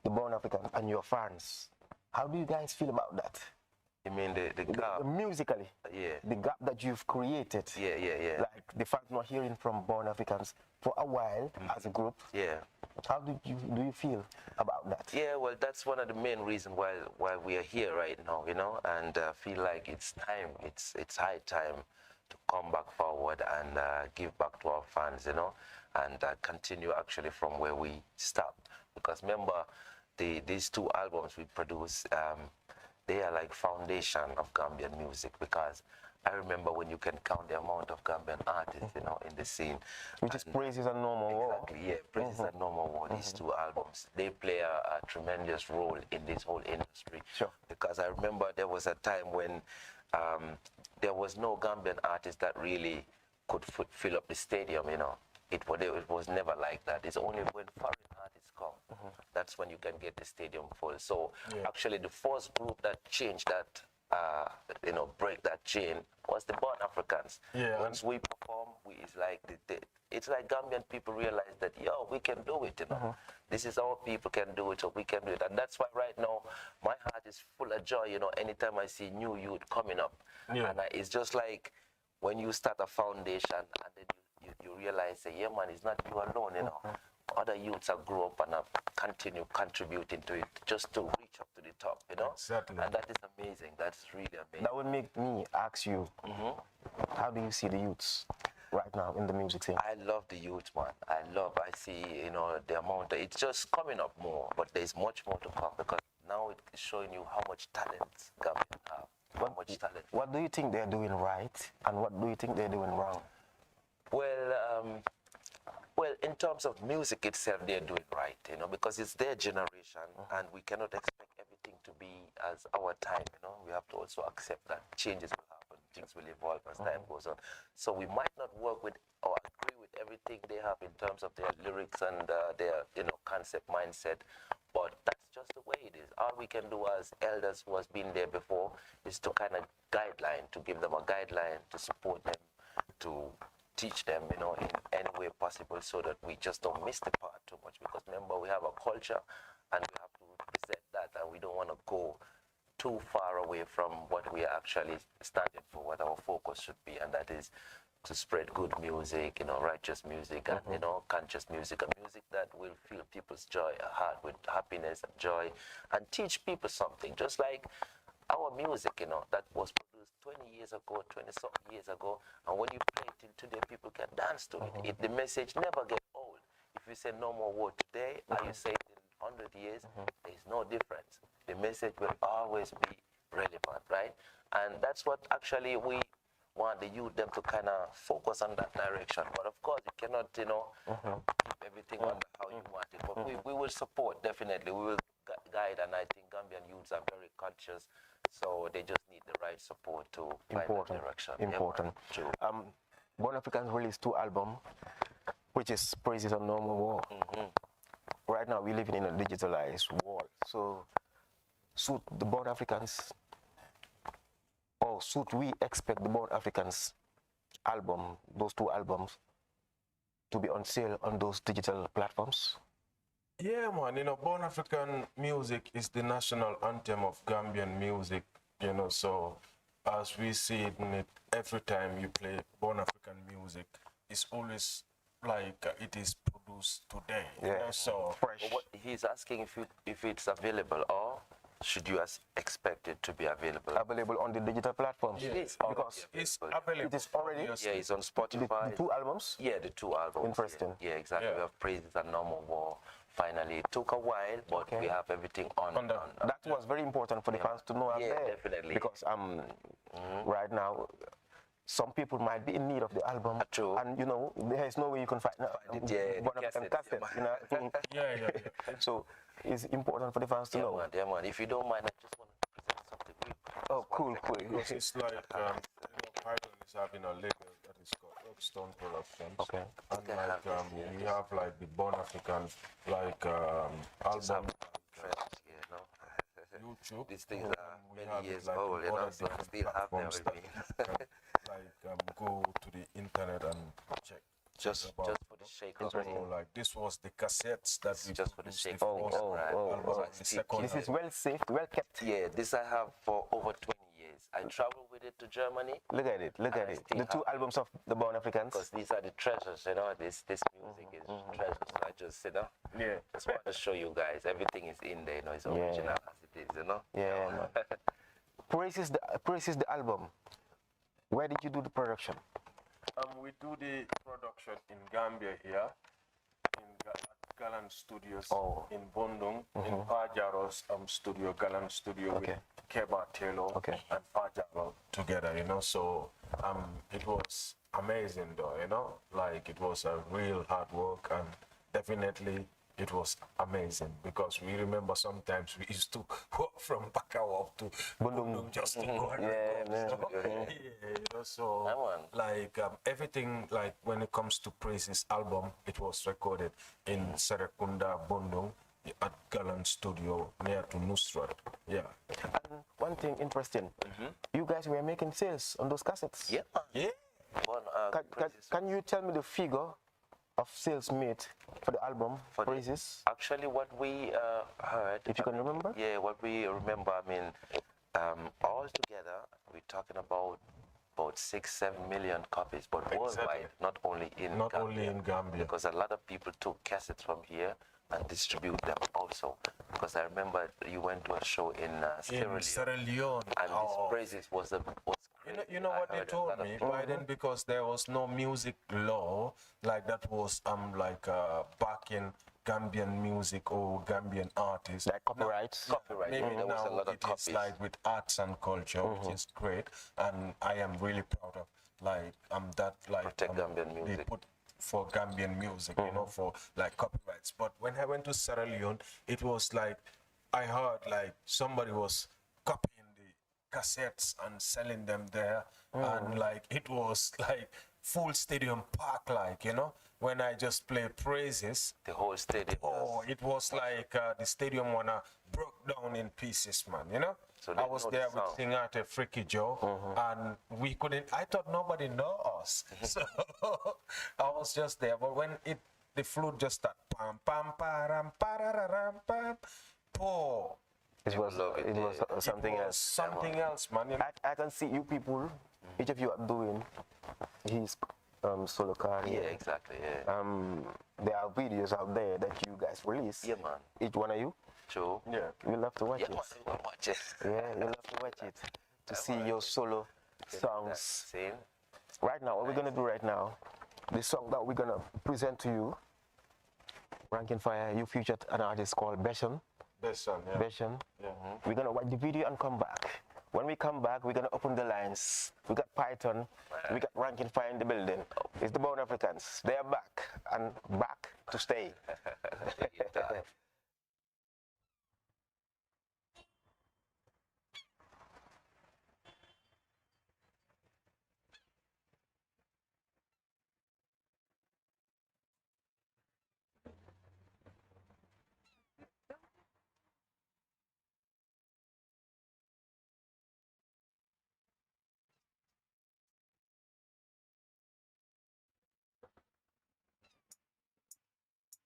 the Born Africans, and your fans? How do you guys feel about that? You mean the gap? Musically. Yeah. The gap that you've created. Yeah. Like the fans not hearing from Born Africans for a while as a group. Yeah. How do you feel about that? Yeah, well, that's one of the main reasons why we are here right now, you know, and feel like it's time, it's high time to come back forward and give back to our fans, you know, and continue actually from where we stopped. Because remember, these two albums we produced, they are like foundation of Gambian music, because I remember when you can count the amount of Gambian artists, you know, in the scene. Which is Praises and No More War. Exactly, yeah. Praises and No More War, these two albums, they play a tremendous role in this whole industry. Sure. Because I remember there was a time when there was no Gambian artist that really could fill up the stadium, you know. It was never like that. It's only when foreign artists come, that's when you can get the stadium full. So actually the first group that changed that, you know, break that chain was the Born Africans. Yeah. Once we perform, it's like it's like Gambian people realize that, yo, we can do it, you know. This is our people can do it, so we can do it. And that's why right now my heart is full of joy, you know, anytime I see new youth coming up. Yeah. And it's just like when you start a foundation and then you realize that, yeah, man, it's not you alone, you know. Other youths have grown up and have continue contributing to it just to reach up to the top, you know. Exactly. And that is amazing. That's really amazing. That would make me ask you, how do you see the youths right now in the music scene? I love the youth, man. I see, you know, the amount. It's just coming up more, but there's much more to come, because now it's showing you how much talent Gambians have. How much talent. What do you think they're doing right, and what do you think they're doing wrong? Well, in terms of music itself, they're doing right, you know, because it's their generation, and we cannot expect everything to be as our time, you know. We have to also accept that changes will happen, things will evolve as time goes on. So we might not work with or agree with everything they have in terms of their lyrics and their, you know, concept mindset, but that's just the way it is. All we can do as elders who has been there before is to kind of to give them a guideline, to support them, to teach them, you know, in any way possible, so that we just don't miss the part too much. Because remember, we have a culture and we have to represent that, and we don't want to go too far away from what we are actually standing for, what our focus should be, and that is to spread good music, you know, righteous music, and, you know, conscious music, a music that will fill people's heart with happiness and joy, and teach people something. Just like our music, you know, that was produced 20 years ago, 20-something years ago, and when you play it till today, people can dance to it. The message never gets old. If you say No More War today, or you say it in 100 years, there's no difference. The message will always be relevant, right? And that's what actually we want the youth them to kind of focus on that direction. But of course, you cannot, you know, keep everything under how you want it. But we will support, definitely. We will guide, and I think Gambian youths are very conscious, so they just need the right support to find that direction. Important. Yeah, true. Born Africans released 2 albums, which is Praises and No More War. Right now, we're living in a digitalized world. So, should the Born Africans, or should we expect the Born Africans album, those 2 albums, to be on sale on those digital platforms? Yeah, man, you know, Born African music is the national anthem of Gambian music, you know, so as we see it in it every time you play born African music, it's always like it is produced today. You know, so fresh. But what he's asking if it's available, or should you expect it to be available? Available on the digital platforms. It is Because it's available. it is already Yeah, it's on Spotify. the two albums. Yeah, the two albums. Interesting. Yeah, exactly. Yeah. We have Praises and No More War. Finally, it took a while, but we have everything on. That was very important for the fans to know out Yeah, there. definitely. Because right now, some people might be in need of the album, True. and you know there is no way you can find it, yeah, one the of them cassette, cassettes. You know? yeah. So it's important for the fans to know. Yeah, man. If you don't mind, I just want to present something real quick. Oh, cool. Because it's like Python is having a label that is called Upstone Productions. Okay. And like we have like the Born African like album. YouTube. These things are We have many it, years like, old, in you know, other so I different still have them platforms with that me. you can, go to the internet and check. Just about, for the shake of it. so like this was the cassettes that we Just for the produced shake the of first things, right? album, So I the still second This is well saved, well kept. Yeah, this I have for over 20 years. I traveled with it to Germany. Look at it. Look at it. The two albums of the Born Africans. Because these are the treasures, you know. This music is treasures. So I just, just want to show you guys. Everything is in there, you know. It's original as it is, you know. Yeah, man. Praises the album. Where did you do the production? We do the production in Gambia here, in Galan Studios in Bondung, in Pajaro's studio, Galan Studio with Keba Taylor and Pajaro together, you know. So it was amazing though, you know. Like it was a real hard work, and definitely it was amazing because we remember sometimes we used to walk from Bakawa up to Bundung just to go and record. You know, so like everything, like when it comes to Praises album, it was recorded in Serekunda, Bundung at Galan Studio near to Nusrat. Yeah. And one thing interesting, you guys were making sales on those cassettes. Yeah. Yeah. Can you tell me the figure of sales made for the album Praises? Actually, what we heard, if you can remember. Yeah, what we remember. I mean, all together, we're talking about 6-7 million copies, but worldwide, not only in Gambia. Because a lot of people took cassettes from here and distribute them also. Because I remember you went to a show in Sierra Leone, and this Praises was you know what they told me by then, because there was no music law like that was back in Gambian music or Gambian artists. Like copyrights. Maybe there was a lot of it is like with arts and culture, which is great, and I am really proud of protect Gambian music. They put for Gambian music, you know, for like copyrights. But when I went to Sierra Leone, it was like I heard like somebody was copying cassettes and selling them there, and like it was like full stadium park, like, you know, when I just play Praises, the whole stadium it was like the stadium broke down in pieces, man, you know. So I was there with Singate Freaky Joe, and we couldn't, I thought nobody know us, so I was just there. But when the flute just started pam pam param pararam pam po. It was something else. Something else, man. You know? I can see you people, each of you are doing his solo career. Yeah, exactly. Yeah. There are videos out there that you guys release. Yeah, man. Each one of you. True. Yeah. We'll have to watch it. Man, we'll watch it. Yeah, you'll have to watch it to see your solo songs. Right now, what we're gonna do right now, the song that we're gonna present to you, Ranking Fire, you featured an artist called Besson. Besson. Yeah. We're gonna watch the video and come back. When we come back, we're gonna open the lines. We got Python, we got Ranking Fire in the building. It's the Born Africans. They are back and back to stay.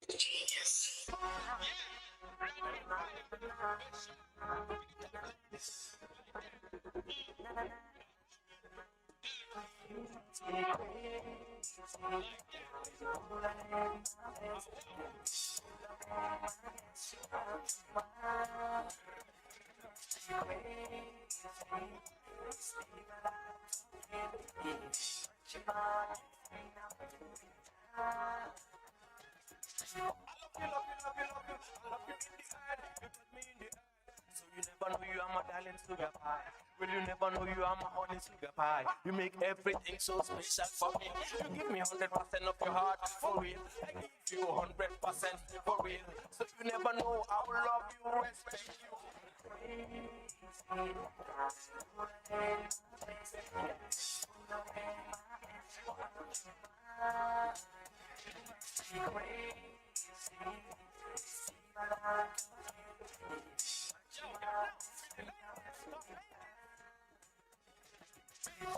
Genius. So you never know you are my darling sugar pie. Well, you never know you are my honey sugar pie. You make everything so special for me. You give me 100% of your heart for real. I give you 100% for real. So you never know I will love you, respect you. Bring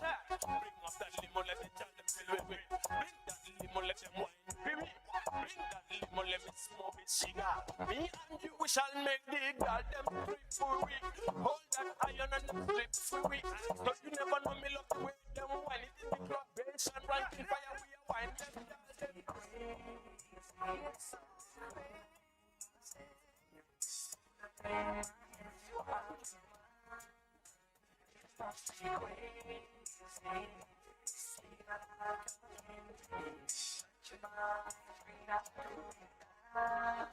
up that limo, let me tell them fill with me. Bring that limo, let them wine with me. Bring that limo, let me smoke it cigar. Me and you, we shall make the girl them free for we. Hold that iron and them slip for we. But you never know me love the way them wine it in the club. Bass and ranking fire, we are wine them girls them I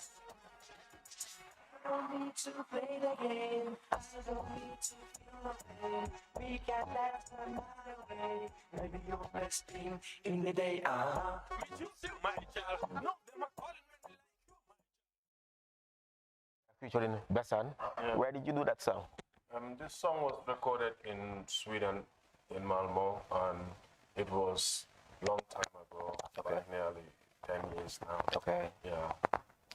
don't need to play the game. I don't need to feel the pain. We can dance the night away. Maybe your best thing in the day. me you see my child. No, them are calling me like you, my Featuring Bessan. Where did you do that song? This song was recorded in Sweden, in Malmo, and it was long time ago, like nearly 10 years now. Okay. Yeah.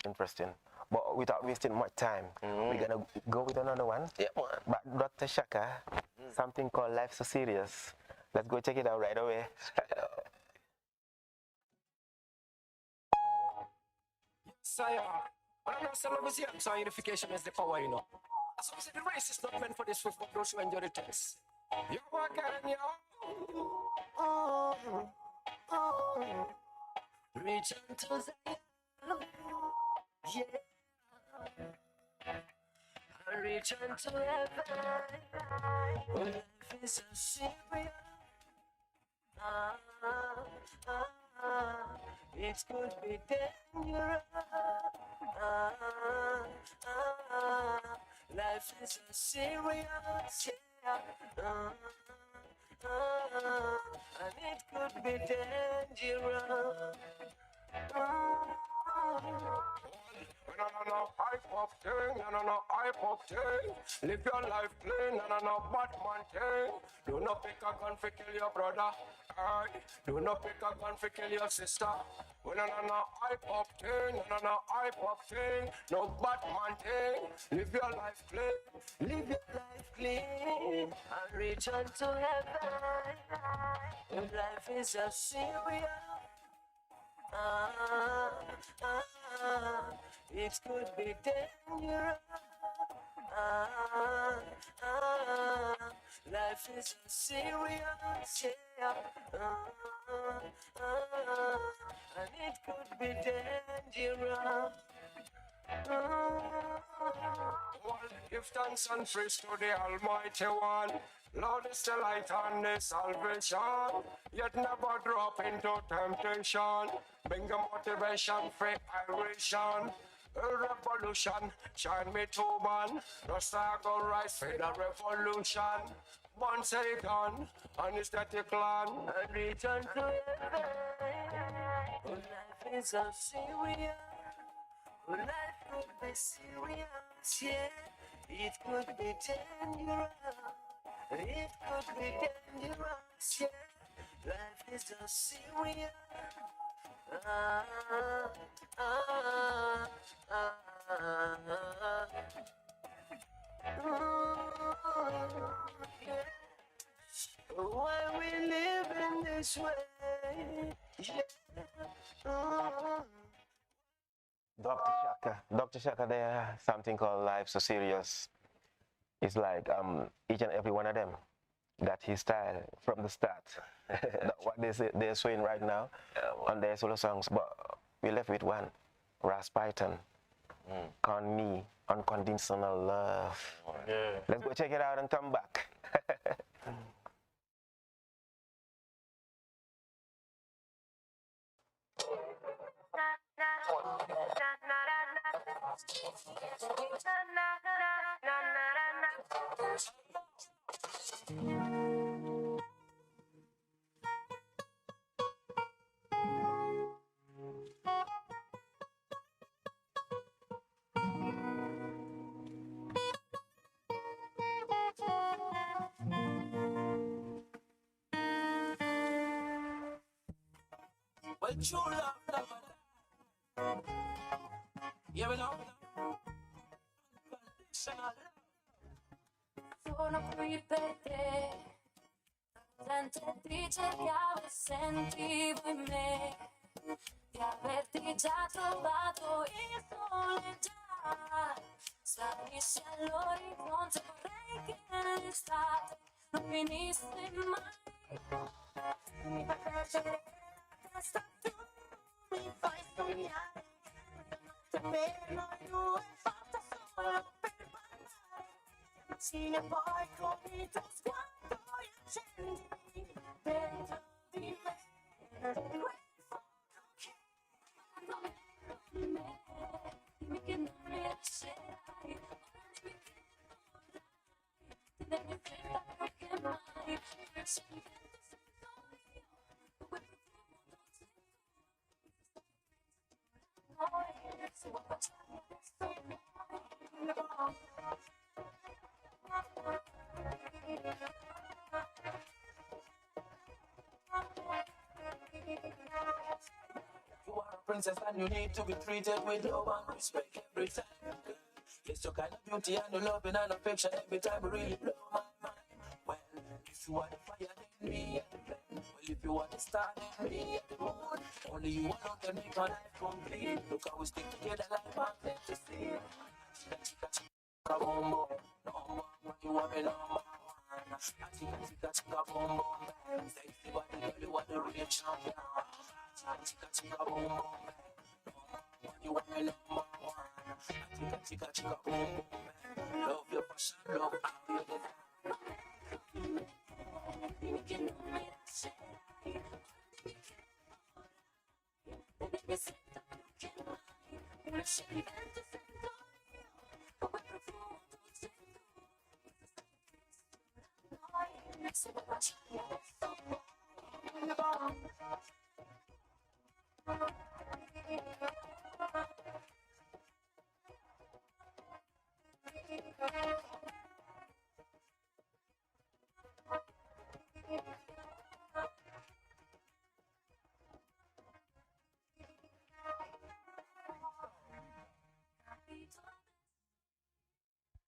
Interesting. But without wasting much time, we're gonna go with another one. Yeah, man. But Dr. Shaka, something called Life So Serious. Let's go check it out right away. Sire, I don't know, some of us here, so unification is the power, you know. So we say the race is not meant for this, for those who enjoy the taste. You work and you Reach into the yeah. I reach into heaven. Life is so serious. It could be dangerous. Life is so serious, yeah. And it could be dangerous. no, hype up thing, hype up thing. Live your life clean, Batman thing. Do not pick a gun for kill your brother. Do not pick a gun for kill your sister. Hype up thing, hype up thing. No Batman thing. Live your life clean. Live your life clean and reach unto heaven. Life is a serious. It could be dangerous. Life is a serious, yeah. And it could be dangerous. Give thanks and praise to the Almighty One. Lord is the light and the salvation. Yet never drop into temptation. Bring the motivation for iration. A revolution, shine me to man. The star go rise for the revolution. One Satan and his dirty clan. And return to heaven. Life is a serious. Life could be serious, yeah. It could be dangerous. It could be dangerous, yeah. Life is a serious. Why we live in this way? Yeah. Dr. Shaka, there something called Life So Serious. It's like each and every one of them got his style from the start. what they're showing right now on their solo songs. But we left with one, Ras Python, Con Me, Unconditional Love. Yeah. Let's go check it out and come back. Well, true love never die. Yeah, we know. Unconditional love. Sono qui per te. Gente ti cercavo e sentivo in me di averti già trovato in soleggià. Sparisci all'orizzonte, vorrei che l'estate non finisse mai. Mi fai perdere la testa, tu mi fai sognare. Per noi due fatta solo per ballare. Vicini e poi con il tuo sguardo accendimi dentro di me quel fuoco che non è di me. Dimmi che non mi lascerai, dimmi che non vorrai tenermi stretta più che mai. Invece mi vento sento io, con quel profumo dolce noi si può baciare adesso no. You are a princess and you need to be treated with love and respect every time. Yes, your kind of beauty and your loving and affection every time really blow my mind. Well, if you are the fire, then me and the flame. Well, if you are the star, then me and the moon. Only you alone can make my life complete. Look how we stick together like magnet to see. Chica, chica, boom, boom. Number one, you are my number one. Chica, boom, boom. Sexy body, girl, you are the real champion. Chica, boom, boom. You are my number one. Chica, boom, boom. Love your passion, love how you design. Dime que no me lascerai. Dime senta più che mai. Un lasciamento sento io, come profumo dolce tu. Noi si può baciare adesso poi.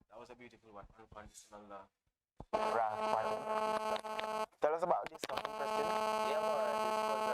That was a beautiful one, Unconditional Love. Ras Python. Tell us about this song, interesting. Yeah, man, this was a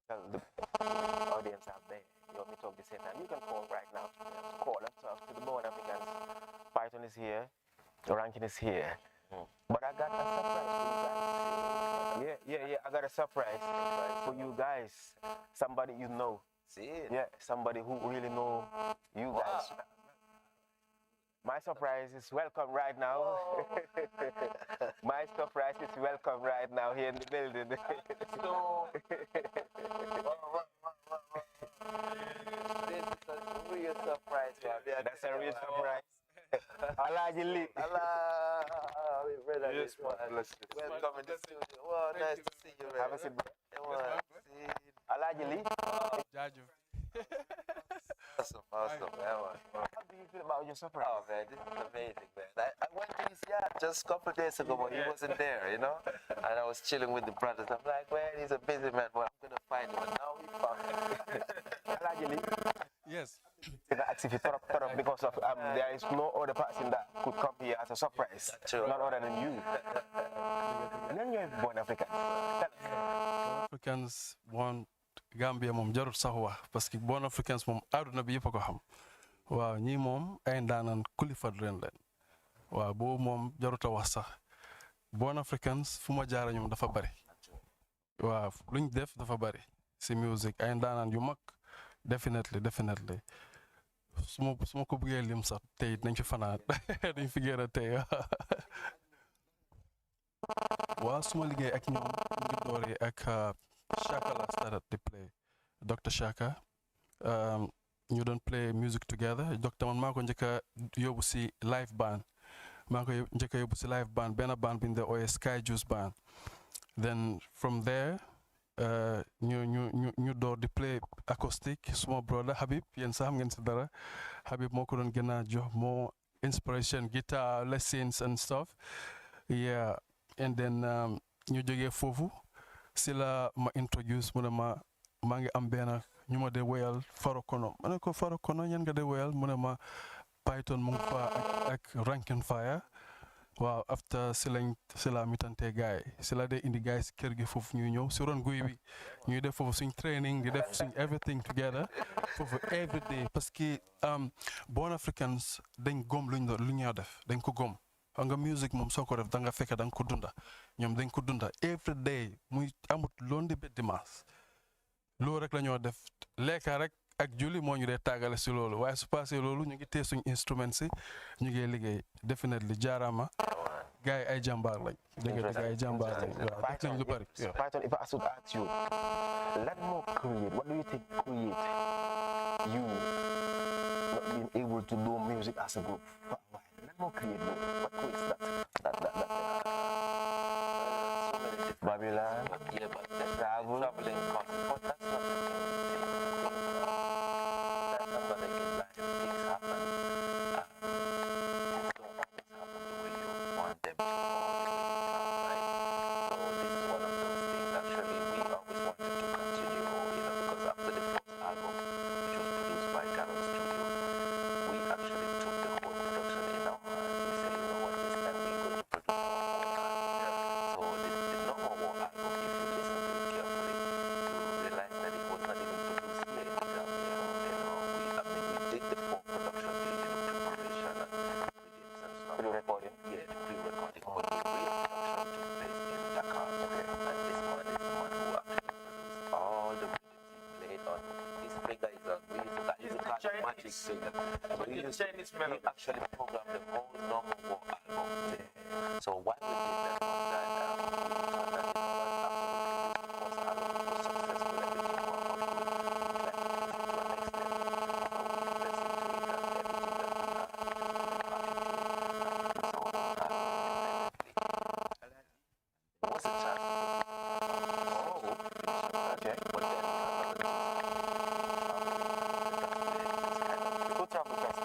Tell the audience out there, you want me to talk the same time, you can call right now. Call and talk to the Born Africans. Python is here, Rankin is here. But I got a surprise for you guys. Yeah, I got a surprise for you guys. Somebody you know. See it? Yeah, somebody who really know you guys. My surprise is welcome right now. My surprise is welcome right now here in the building. This is a real surprise, man. Yeah, that's a real surprise. Alaji Lee. Allah, brother, Yes, this one. Welcome in the studio. Wow, nice to see you, man. Have a seat, bro. See. Alaji Lee. Jaju. Awesome. Yeah, man. do you feel about your surprise? Oh man, this is amazing, man. I went to his yacht just a couple of days ago, but he wasn't there, you know. And I was chilling with the brothers. I'm like, well, he's a busy man, but I'm gonna find him. And now he found me. Allegedly, Yes. if you thought up because of there is no other person that could come here as a surprise, True. not other than you. And then you're born African. Africans want Gambia moom jarut sax wax parce que bon Africans moom àdduna bi yëpp a ko xam waaw ñii moom ay ndaanan kulifat ren leen waaw boobu moom jarut a wax sax bon Africans fu ma jaara ñoom dafa bari waaw luñ def dafa bari si music ay ndaanan yu mag definitely su ma ko bëggee lim sax tey nañ fi fanaat dañ fi gën a tey waaw su ma liggéey ak ñoom ñu ngi dooree ak Shaka la started to play Dr. Shaka ñu doon play music together Dr. man maa ko njëkk a yóbbu si live band benn band bi ñu dee ooyee Sky Juice band then from there ñu door di play acoustic suma brother Habib yéen sax xam ngeen si dara Habib moo ko doon gën a jox moo inspiration guitar lessons and stuff yeah and then ñu jógee foofu si la ma introduce mu ne maa ngi am benn ñu ma dee woyal Farokono ma ne ko Farokono ñan nga dee woyal mu ne ma Python mu ngi fa ak Rankin Fire waaw after si la mitante gaay si la dee indi gaay si kër gi foofu ñuy ñëw si ron guy bi ñuy def foofu suñ training di def suñ everything together foofu every day parce que bon Africans dañ gom lu ñoo def dañ ko gom xam nga music moom soo ko def da nga fekk da nga ko dunda ñoom dañ ko dunda every day muy amut lundi ba dimanche loolu rek la ñoo def lekka rek ak julli moo ñu dee tàggale si loolu waaye su passé loolu ñu ngi téye suñ instrument si ñu ngi liggéey definitely jaaraama gars yi ay jàmbaar lañ dégg nga gars yi jàmbaar lañ waaw def nañ lu bari. Python, if I should ask you, let more create. What do you think create you not being able to do music as a group? Let more create. What creates that? So many different Babylon, yeah, but traveling concept, but that's not the thing. That's not like in life. Things happen. Things don't always happen the way you want them to all the way, right? So this is one of those things actually we always wanted to continue, because after the first album, which was produced by Canon Studio, we actually took the whole production in our hands. We said, you know what, this time we're going to produce our own album. So the number one album, if you listen to it carefully, you realize that it was not even produced here in Gambia. We did the full production, preparation and rhythms and stuff. Pre-recording? Yeah, the pre-recording. But the real production took place in Dakar. And this man is the one who actually produced all the rhythms he played on. His figure is a magic figure. So he actually programmed the whole number one album. So what we did then was that we thought that it was absolutely the first album was successful, everything was good. We tried to push it to the next level. So we invested into it and everything that we had, we just it was a chance to okay. But then Go travel first.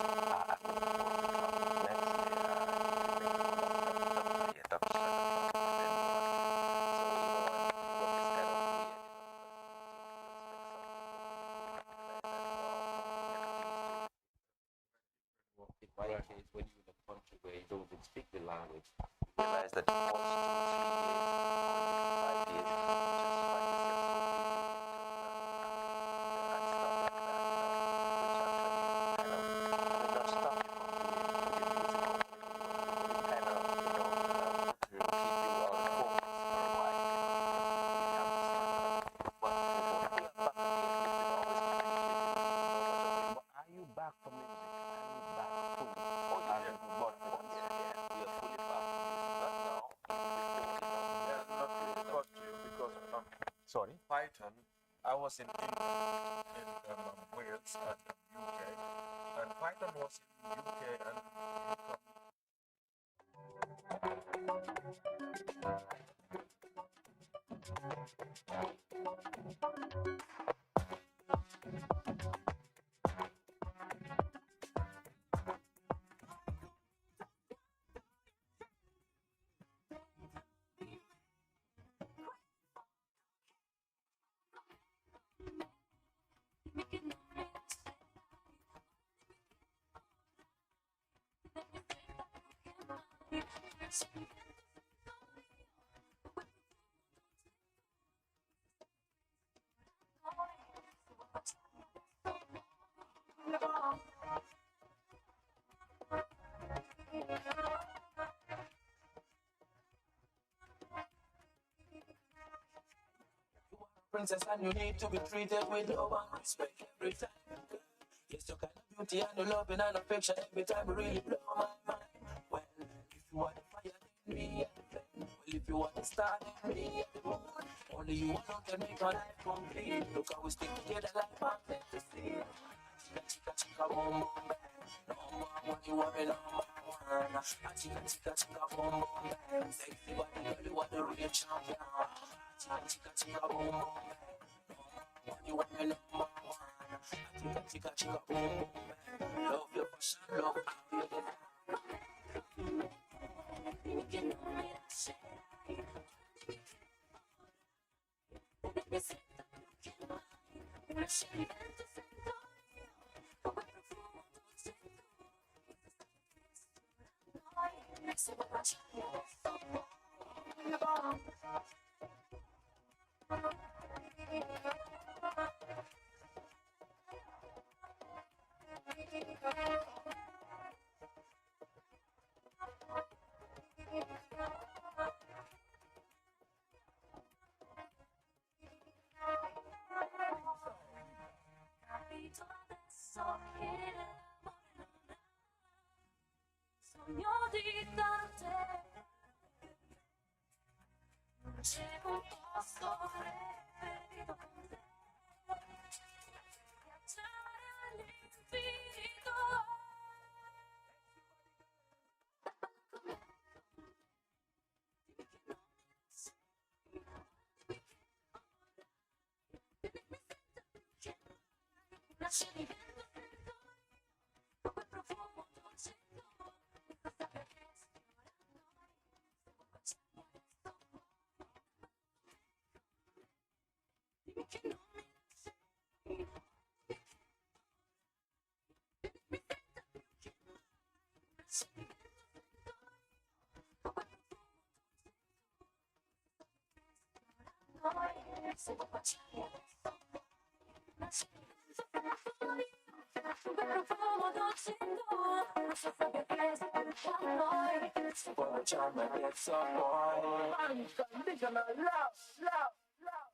In my case, when you're in a country where you don't even speak the language, you realize that the first 2 or 3 years, or even 5 years, you just find yourself so busy and stuff like that, which actually will not stop you from doing the music, but it kind of, keep you on focus for a while, you have to start. But when we are back again, we can always keep it moving. But are you back for music? Are you back fully? Oh, yeah. We are fully back from music, but now, Yeah, not to cut you because Sorry? Python, I was in England, in Wales and UK, and Python was in UK and princess and you need to be treated with love and respect every time. Yes, your kind of beauty and your loving and affection every time really blow my mind. Well, if you are the fire, then me and the flame. Well, if you are the star, then me and the moon. Only you alone can make my life complete. Look how we stick together like magnet to see. Chica, chica, chica, boom, boom, bang. Number one, you are the number one. Chica, chica, chica, boom, boom, bang. Sexy body, girl, you are the real champion. Chica, chica, chica, boom, boom, bang. Number one, you are the number one. Chica, chica, chica, boom, boom, bang. Love your fashion, love how you get. You know me, I say. Me siento que no hay una sentimiento siento yo como profundo siento no hay se va a pasar sogno di te non c'è un posto preferito con te viaggiare all'infinito lasciami vento freddo quel profumo dolce se può baciare adesso quel profumo dolce non so perché si pensa a noi se può baciarmi adesso poi unconditional love, love, love.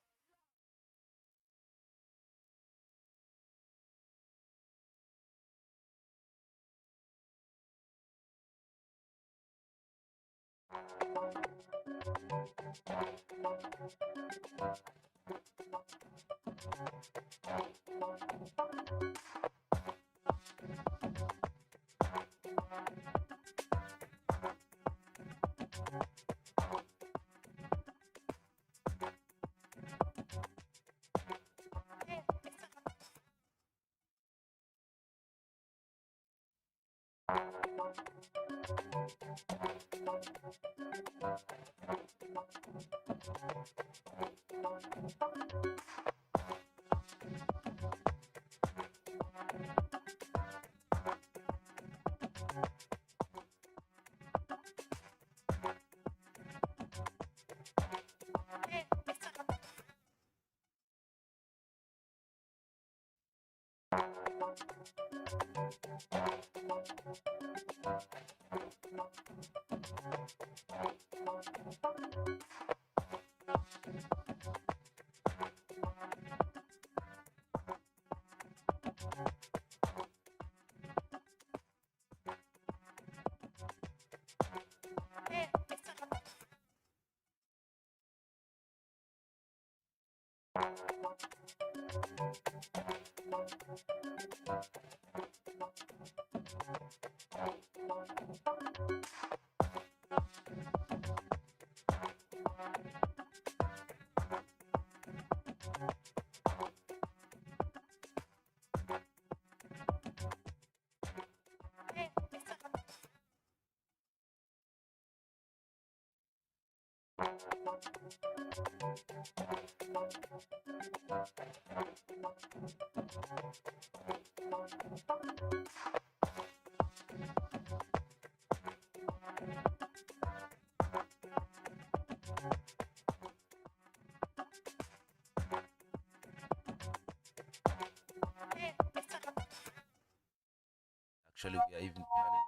Actually, we are even planning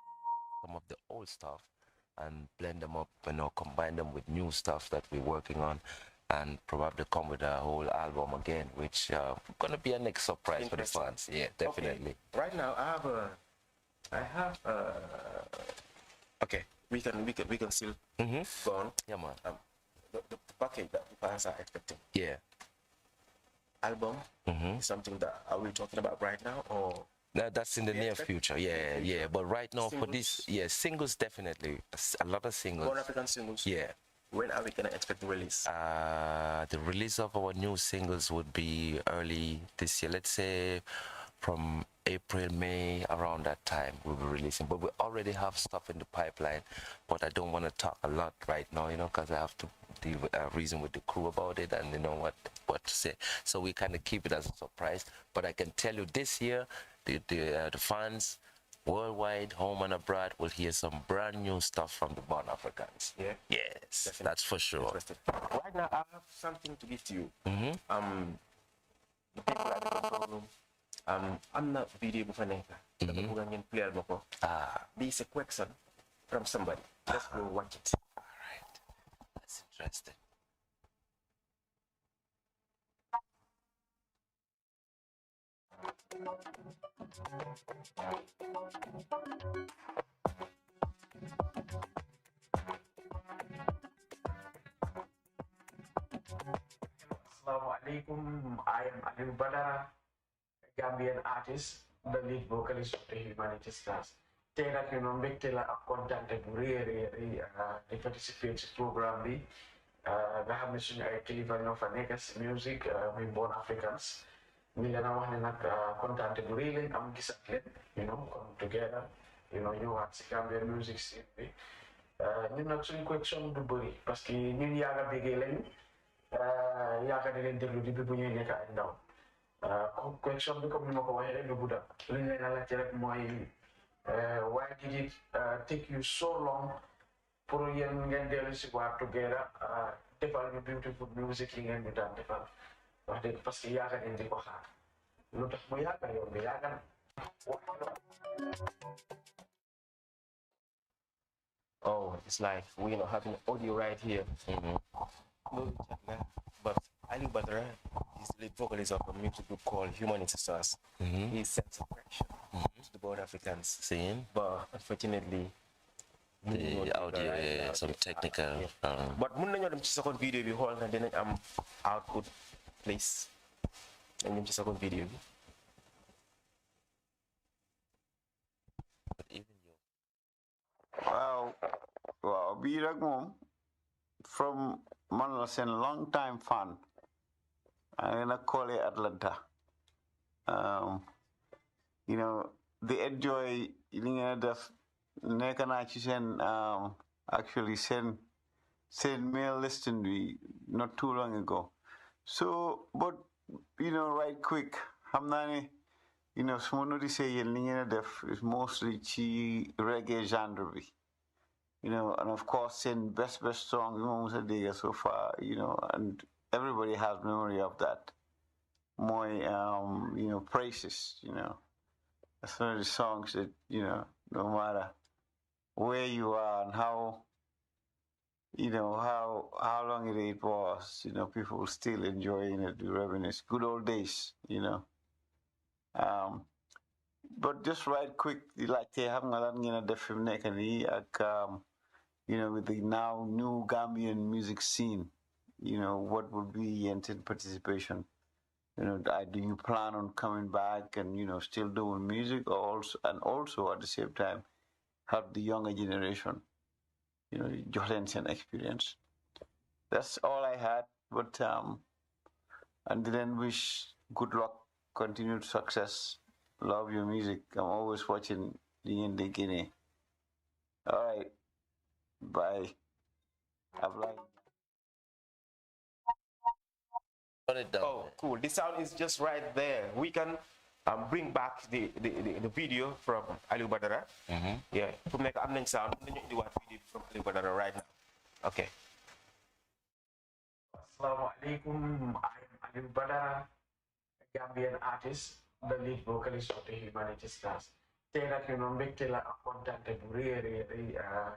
some of the old stuff and blend them up, combine them with new stuff that we're working on. and probably come with a whole album again, which gonna be a next surprise for the fans. Yeah, definitely. Okay. Right now, okay, we can still go on. Yeah, man. The package that the fans are expecting. Yeah. Album is something that are we talking about right now, or that's in the near future. Yeah. But right now for this, singles definitely. A lot of singles. Born African singles. Yeah. When are we gonna expect the release? The release of our new singles would be early this year. Let's say from April, May, around that time we'll be releasing. But we already have stuff in the pipeline. But I don't want to talk a lot right now, because I have to deal with reason with the crew about it and what to say. So we kind of keep it as a surprise. But I can tell you this year, the fans worldwide, home and abroad, will hear some brand new stuff from the Born Africans. Yeah. Yes, definitely. That's for sure. Right now, I have something to give to you. The people at the control room. I'm not video before play this is a question from somebody. Let's go watch it. All right, that's interesting. Assalamu alaikum. I am Aliu Badara, Gambian artist, the lead vocalist of the Humanity Stars. Tey nag ñu mbégte la ak kontaante bu rëy di participate ci programme bi nga xam ne suñu ay kilifa ñoo fa nekk ci music muy Born Africans ñu leen a wax ne nag kontaante bu rëy lañ am gis ak leen come together ñëwaat ci Gambian music scene bi ñun nag suñu question du bëri parce que ñun yaaga bégee lañ yaaga di leen déglu di bi bu ñuy nekk ay ndaw question bi comme ni ma ko waxee rek du gudda li ñu leen a laajte rek mooy why did it take you so long pour yéen ngeen dellu si waat together defal ñu beautiful music yi ngeen ñu daan defal wax dëgg parce que yaaga ngeen di ko xaar lu tax mu yaaga yoon bi yaaga na Oh, it's like we having audio right here. But Ali Badra is the lead vocalist of a music group called Humanity Stars. He sent some correction to the Born Africans. But unfortunately, the audio, some technical. But mun nañu dem ci second video bi xool na dinañ am output please. Dañ dem ci second video bi. Wow, bii rek moom from man la seen long time fan. I'm gonna call it Atlanta. They enjoy li ngeen def nekk naa ci seen actually seen mail listing bi not too long ago. So, but right quick, xam naa ne su ma noticé yéen li ngeen def is mostly ci reggae genre bi. And of course, seen best song Musa Dega so far, and everybody has memory of that. More, praises, That's one of the songs that, no matter where you are and how long it was, people still enjoying it, the reminisce. Good old days, But just right quick, like they haven't a lot of different with the now new Gambian music scene, what would be your intent participation? Do you plan on coming back and, still doing music or also at the same time help the younger generation, Jordan's experience? That's all I had, but, and then wish good luck, continued success. Love your music. I'm always watching the Guinea. All right. Bye. Oh, cool. The sound is just right there. We can bring back the video from Ali Badara. Yeah. To make an sound, video from Ali Badara right now. Okay. Assalamu alaikum. I am Ali Badara, Gambian artist, the lead vocalist of the Humanity Stars. Tey nag mbégte la ak kontaante bu rëy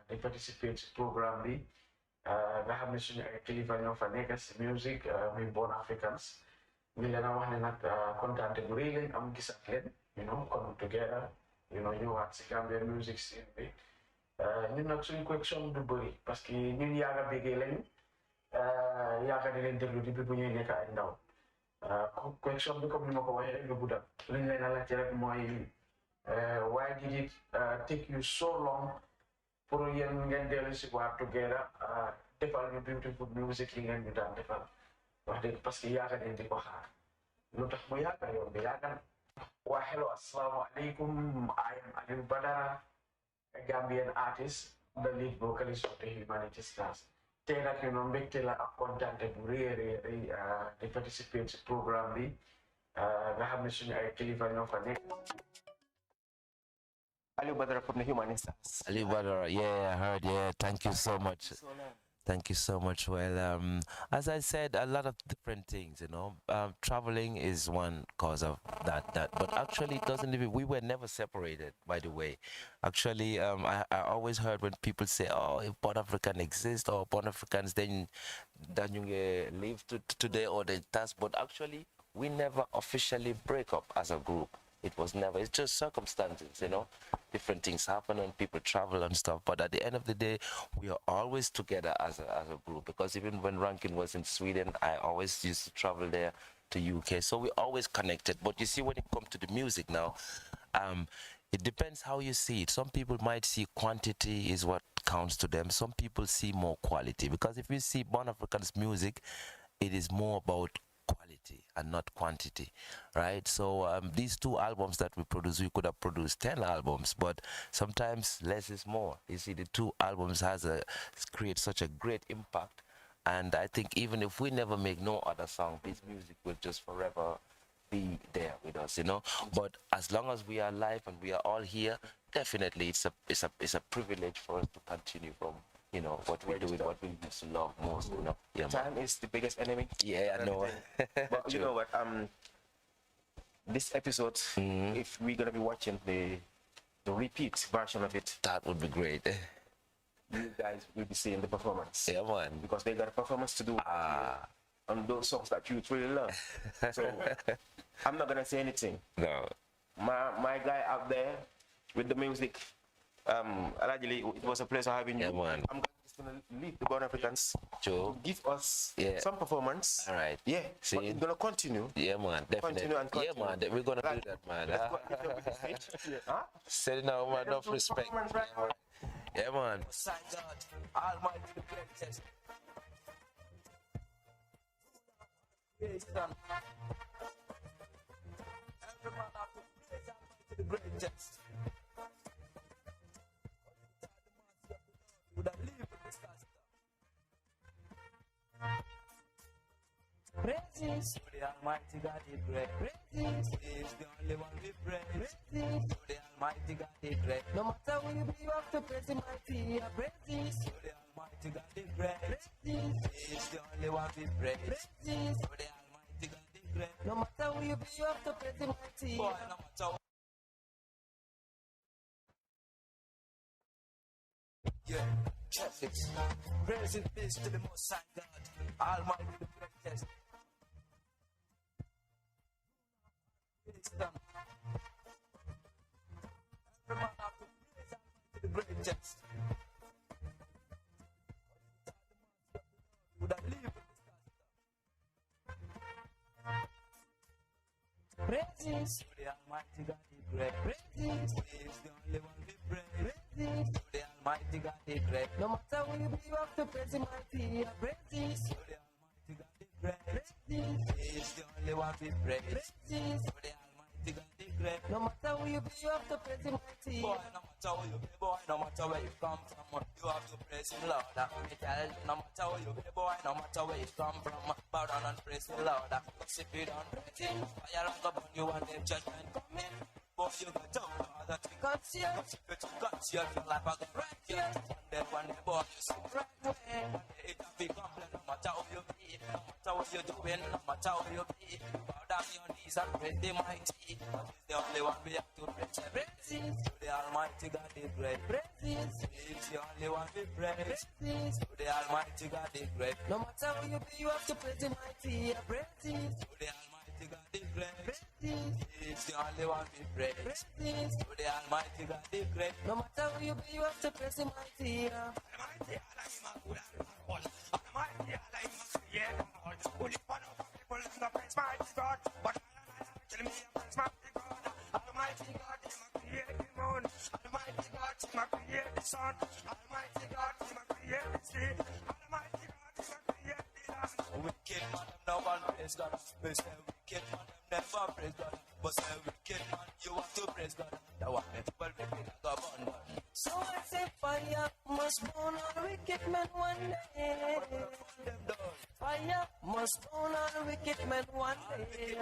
di participate ci programme bi nga xam ne suñu ay kilifa ñoo fa nekk si music muy Born Africans ñu leen a wax ne nag kontaante bu rëy lañ am gisaat leen come together ñëwaat si Gambian music scene bi ñun nag suñu question du bëri parce que ñun yaaga bégee lañu yaaga di leen déglu depuis bu ñuy nekk ay ndaw question bi comme ni ma ko waxee rek lu gudda liñ leen a laajte rek mooy why did it take you so long pour yéen ngeen dellu si waat together defal ñu beautiful music yi ngeen ñu daan defal wax dëgg parce que yaaga leen di ko xaar lu tax mu yaaga yoon bi yaaga na waa hello asalaamaaleykum I am Aliou Badara a Gambian artist the lead vocalist of the Humanity Stars tey nag mbégte la ak kontaante bu rëy di participer ci programme bi nga xam ne suñu ay kilifa ñoo fa nekk. Aliou Badara from the Humanity Stars. Aliou Badara, yeah, I heard, yeah, thank you so much. Thank you so much. Well, as I said, a lot of different things, traveling is one cause of that, but actually it doesn't even, we were never separated, by the way. Actually, I always heard when people say, oh, if Born African exists, or Born Africans, then you live today or the task, but actually, we never officially break up as a group. It was never, it's just circumstances, different things happen and people travel and stuff. But at the end of the day, we are always together as a group, because even when Rankin was in Sweden, I always used to travel there to UK. So we're always connected. But you see, when it comes to the music now, it depends how you see it. Some people might see quantity is what counts to them. Some people see more quality, because if you see Born African's music, it is more about quality and not quantity, right? So these 2 albums that we produce, we could have produced 10 albums, but sometimes less is more. You see, the 2 albums create such a great impact, and I think even if we never make no other song, this music will just forever be there with us, But as long as we are alive and we are all here, definitely it's a privilege for us to continue from what we do with what we used to love most, Yeah, Time is the biggest enemy. Yeah, I know. But you know what? This episode, if we're gonna be watching the repeat version of it, that would be great. You guys will be seeing the performance. Yeah, man. Because they got a performance to do on those songs that you really love. So I'm not gonna say anything. No. My guy out there with the music. Allegedly, it was a pleasure having you. Yeah, man. I'm just gonna leave the Born Africans to give us some performance. All right. Yeah. See, but it's gonna continue. Yeah, man. Definitely. Continue and continue. Yeah, man. We're gonna do that, man. Setting out man, enough respect. Yeah, man. Almighty the greatest. Every man have to praise Almighty the greatest. Praises to the Almighty God, He great. Praises is the only one we praise. Praises to the Almighty God, He great. No matter where you be, you have to praise Him mighty. Praises to the Almighty God, He great. Praises is the only one we praise. Praises to the Almighty God, He great. No matter where you be, you have to praise Him mighty. Boy, no matter. Yeah, check it. Praise and peace to the Most High God, Almighty the greatest. Wisdom. Every man have to praise Almighty the greatest. Would have lived with this praises to the Almighty God, He great. Praises is the only one we praise. Praises to the Almighty God, He great. No matter where you be, you have to praise Him mighty. Praises to the Almighty God, He great. Praises is the only one we praise. Praises to the Almighty God, He great. No matter where you be, you have to praise Him mighty. Boy, no matter where you be, boy, no matter where you come from, you have to praise Him, Lord. Me tell you, no matter where you be, boy, no matter where you come from, bow down and praise Him, Lord. Cause if you don't praise Him, fire will go burn you and then judgment coming. Boy, you got down all the thing concealed. You took concealed your life, I got right here. And then one day, boy, you see right away. One day it will be complete, no matter how you be, no matter what you're doing, no matter how you be. Bow down your knees and praise the mighty. That is the only one we have to praise. Praises to the Almighty God, He great. Praises, it's the only one we praise. Praises to the Almighty God the great. No matter where you be, you have to praise the mighty. Praises to the Almighty God the great. Praises, it's the only one we praise. Praises to the Almighty God the great. No matter where you be, you have to praise the mighty. Almighty Allah is my good and my all. Almighty Allah is my creator. Only one of the people in the praise mighty God. But tell me praise mighty God. Almighty God is my creator moon. Almighty God is my creator sun. Almighty God is my creator sea. Almighty God is my creator land. Wicked man, them no one praise God. We say wicked man, them never praise God. But say wicked man, you have to praise God. The one that people wicked and go burn. So I say fire must burn on wicked men one day. Fire must burn on wicked men one day.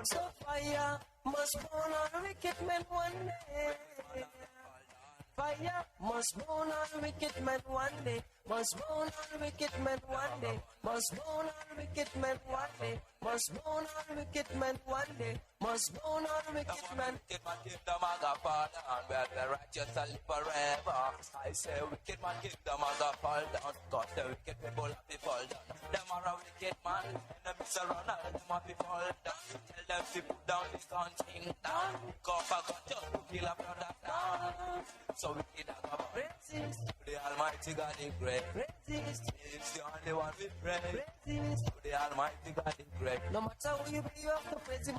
So fire must burn on wicked men one day. Fire must burn on wicked men one day. Must burn on wicked men one day. Must burn on wicked men one day. Must burn on wicked men one day. Must burn on wicked men. Wicked man kingdom I got fall down. Where the righteous shall live forever. I say wicked man kingdom I got fall down. Cause the wicked people have to fall down. Them are a wicked man. Enemies around all them have to fall down. Tell them to put down this gun thing down. Cause I got just to kill a brother down. So wicked I got praises to the Almighty God the great. Praises, it's the only one we pray. Praises to the Almighty God the great. No matter who you be, you have to praise Him.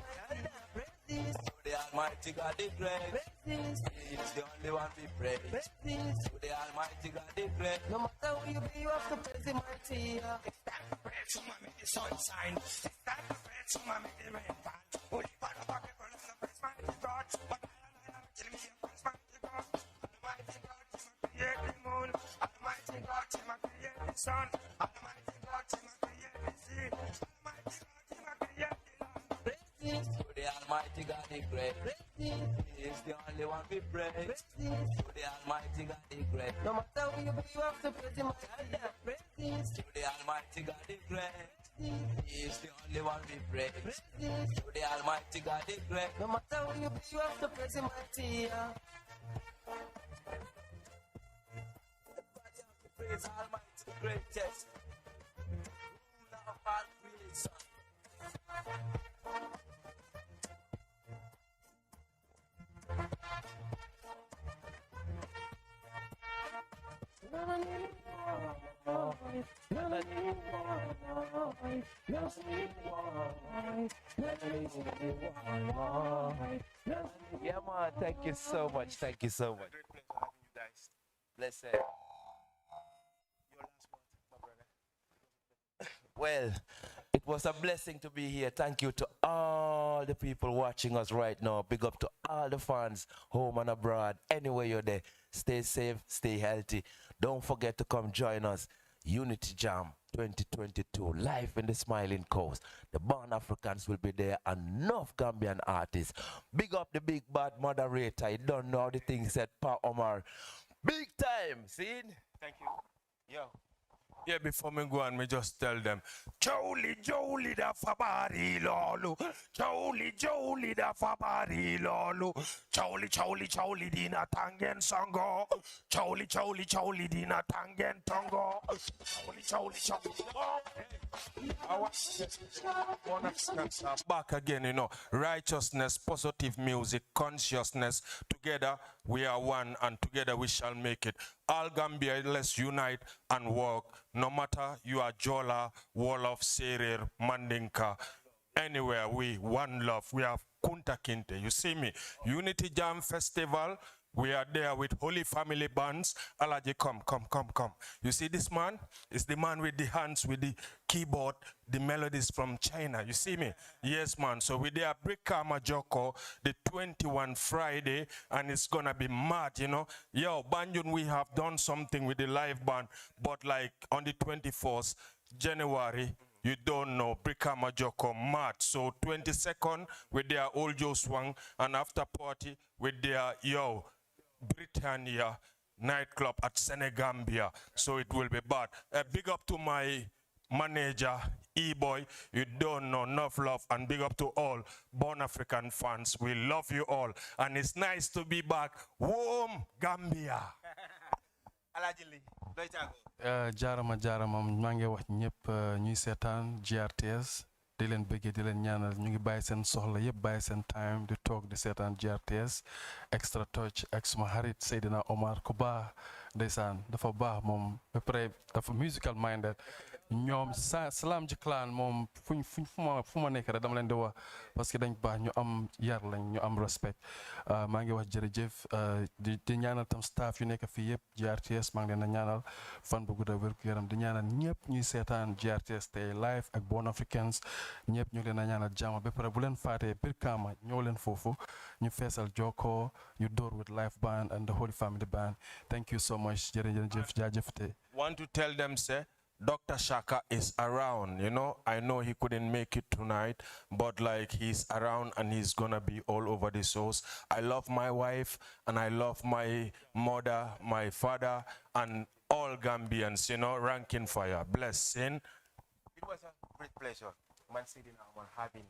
Praises to the Almighty God the great. Praises, it's the only one we pray. Praises to the Almighty God the great. No matter who you be, you have to praise Him. It's time to praise Him, make the sun shine. It's time to praise Him, make the rain fall. Only one of our people is the praise mighty God. But I kill me a praise mighty God. Almighty God, He ma create the moon. Almighty God, He ma create the sun. Almighty God, He ma create the sea. Almighty God, He ma create the land. Praises to the Almighty God the great. Praises, He is the only one we praise. Praises to the Almighty God the great. No matter who you be, you have to praise Him. Praises to the Almighty God the great. He is the only one we praise. Praises to the Almighty God the great. No matter who you be, you have to praise Him. Praise Almighty the greatest. Ruler of all creation. Yeah, man. Thank you so much. Thank you so much. Bless it. Well, it was a blessing to be here. Thank you to all the people watching us right now. Big up to all the fans, home and abroad. Anywhere you're there, stay safe, stay healthy. Don't forget to come join us. Unity Jam 2022, live in the Smiling Coast. The Born Africans will be there, enough Gambian artists. Big up the big bad moderator. You don't know how the thing said, Pa Omar. Big time, see? Thank you. Yo. Yeah, before me go on, me just tell them, Jolly, Jolly, da fabari lolo. Jolly, Jolly, da fabari lolo. Jolly, Jolly, Jolly, dina tangen songo. Jolly, Jolly, Jolly, dina tangen tongo. Jolly, Jolly, Jolly. Back again, you know, righteousness, positive music, consciousness. Together we are one, and together we shall make it. All Gambia, let's unite and work. No matter you are Jola, Wolof, Serer, Mandinka, anywhere, we one love. We have Kunta Kinte. You see me? Unity Jam Festival. We are there with Holy Family Bands. Alaji, come. You see this man? It's the man with the hands, with the keyboard, the melodies from China. You see me? Yes, man. So we're there, Brika Majoko, the 21 Friday, and it's gonna be mad, you know. Yo, Banjun, we have done something with the live band, but like on the 24th January, you don't know, Brika Majoko, mad. So 22nd, with their old Joe Swang, and after party, with their, yo, Britannia nightclub at Senegambia. So it will be bad. Big up to my manager, E-Boy. You don't know, enough love, and big up to all Born African fans. We love you all, and it's nice to be back home, Gambia. jaarama maa ngi wax ñëpp ñuy seetaan GRTS di leen bëggee di leen ñaanal ñu ngi bàyyi seen soxla yëpp bàyyi seen time di toog di seetaan GRTS Xtra Touch ak suma xarit Seydina Omar ku baax ndeysaan dafa baax moom ba pare dafa musical minded ñoom Salam ji clan moom fu ma nekk rek dama leen di wax parce que dañ baax ñu am yar lañ ñu am respect maa ngi wax jërëjëf di ñaanal tam staff yu nekk fii yëpp GRTS maa ngi leen a ñaanal fan bu gudda wér gu yaram di ñaanal ñëpp ñuy seetaan GRTS tey live ak Born Africans ñëpp ñu leen a ñaanal jàmm ba pare bu leen faatee Brikama ñëw leen foofu ñu feesal Joko ñu door with live band and the Holy Family band thank you so much jërëjëf jaajëf tey. Want to tell them say Dr. Shaka is around, you know. I know he couldn't make it tonight, but like he's around and he's gonna be all over the shows. I love my wife and I love my mother, my father, and all Gambians, you know, ranking fire. Blessing. It was a great pleasure, man, sitting down having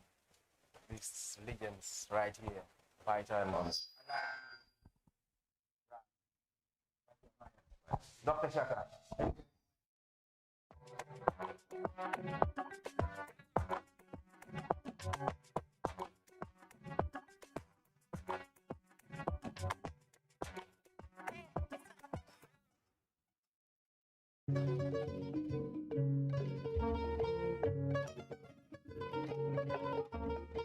these legends right here, Fighter and Dr. Shaka. Thank you.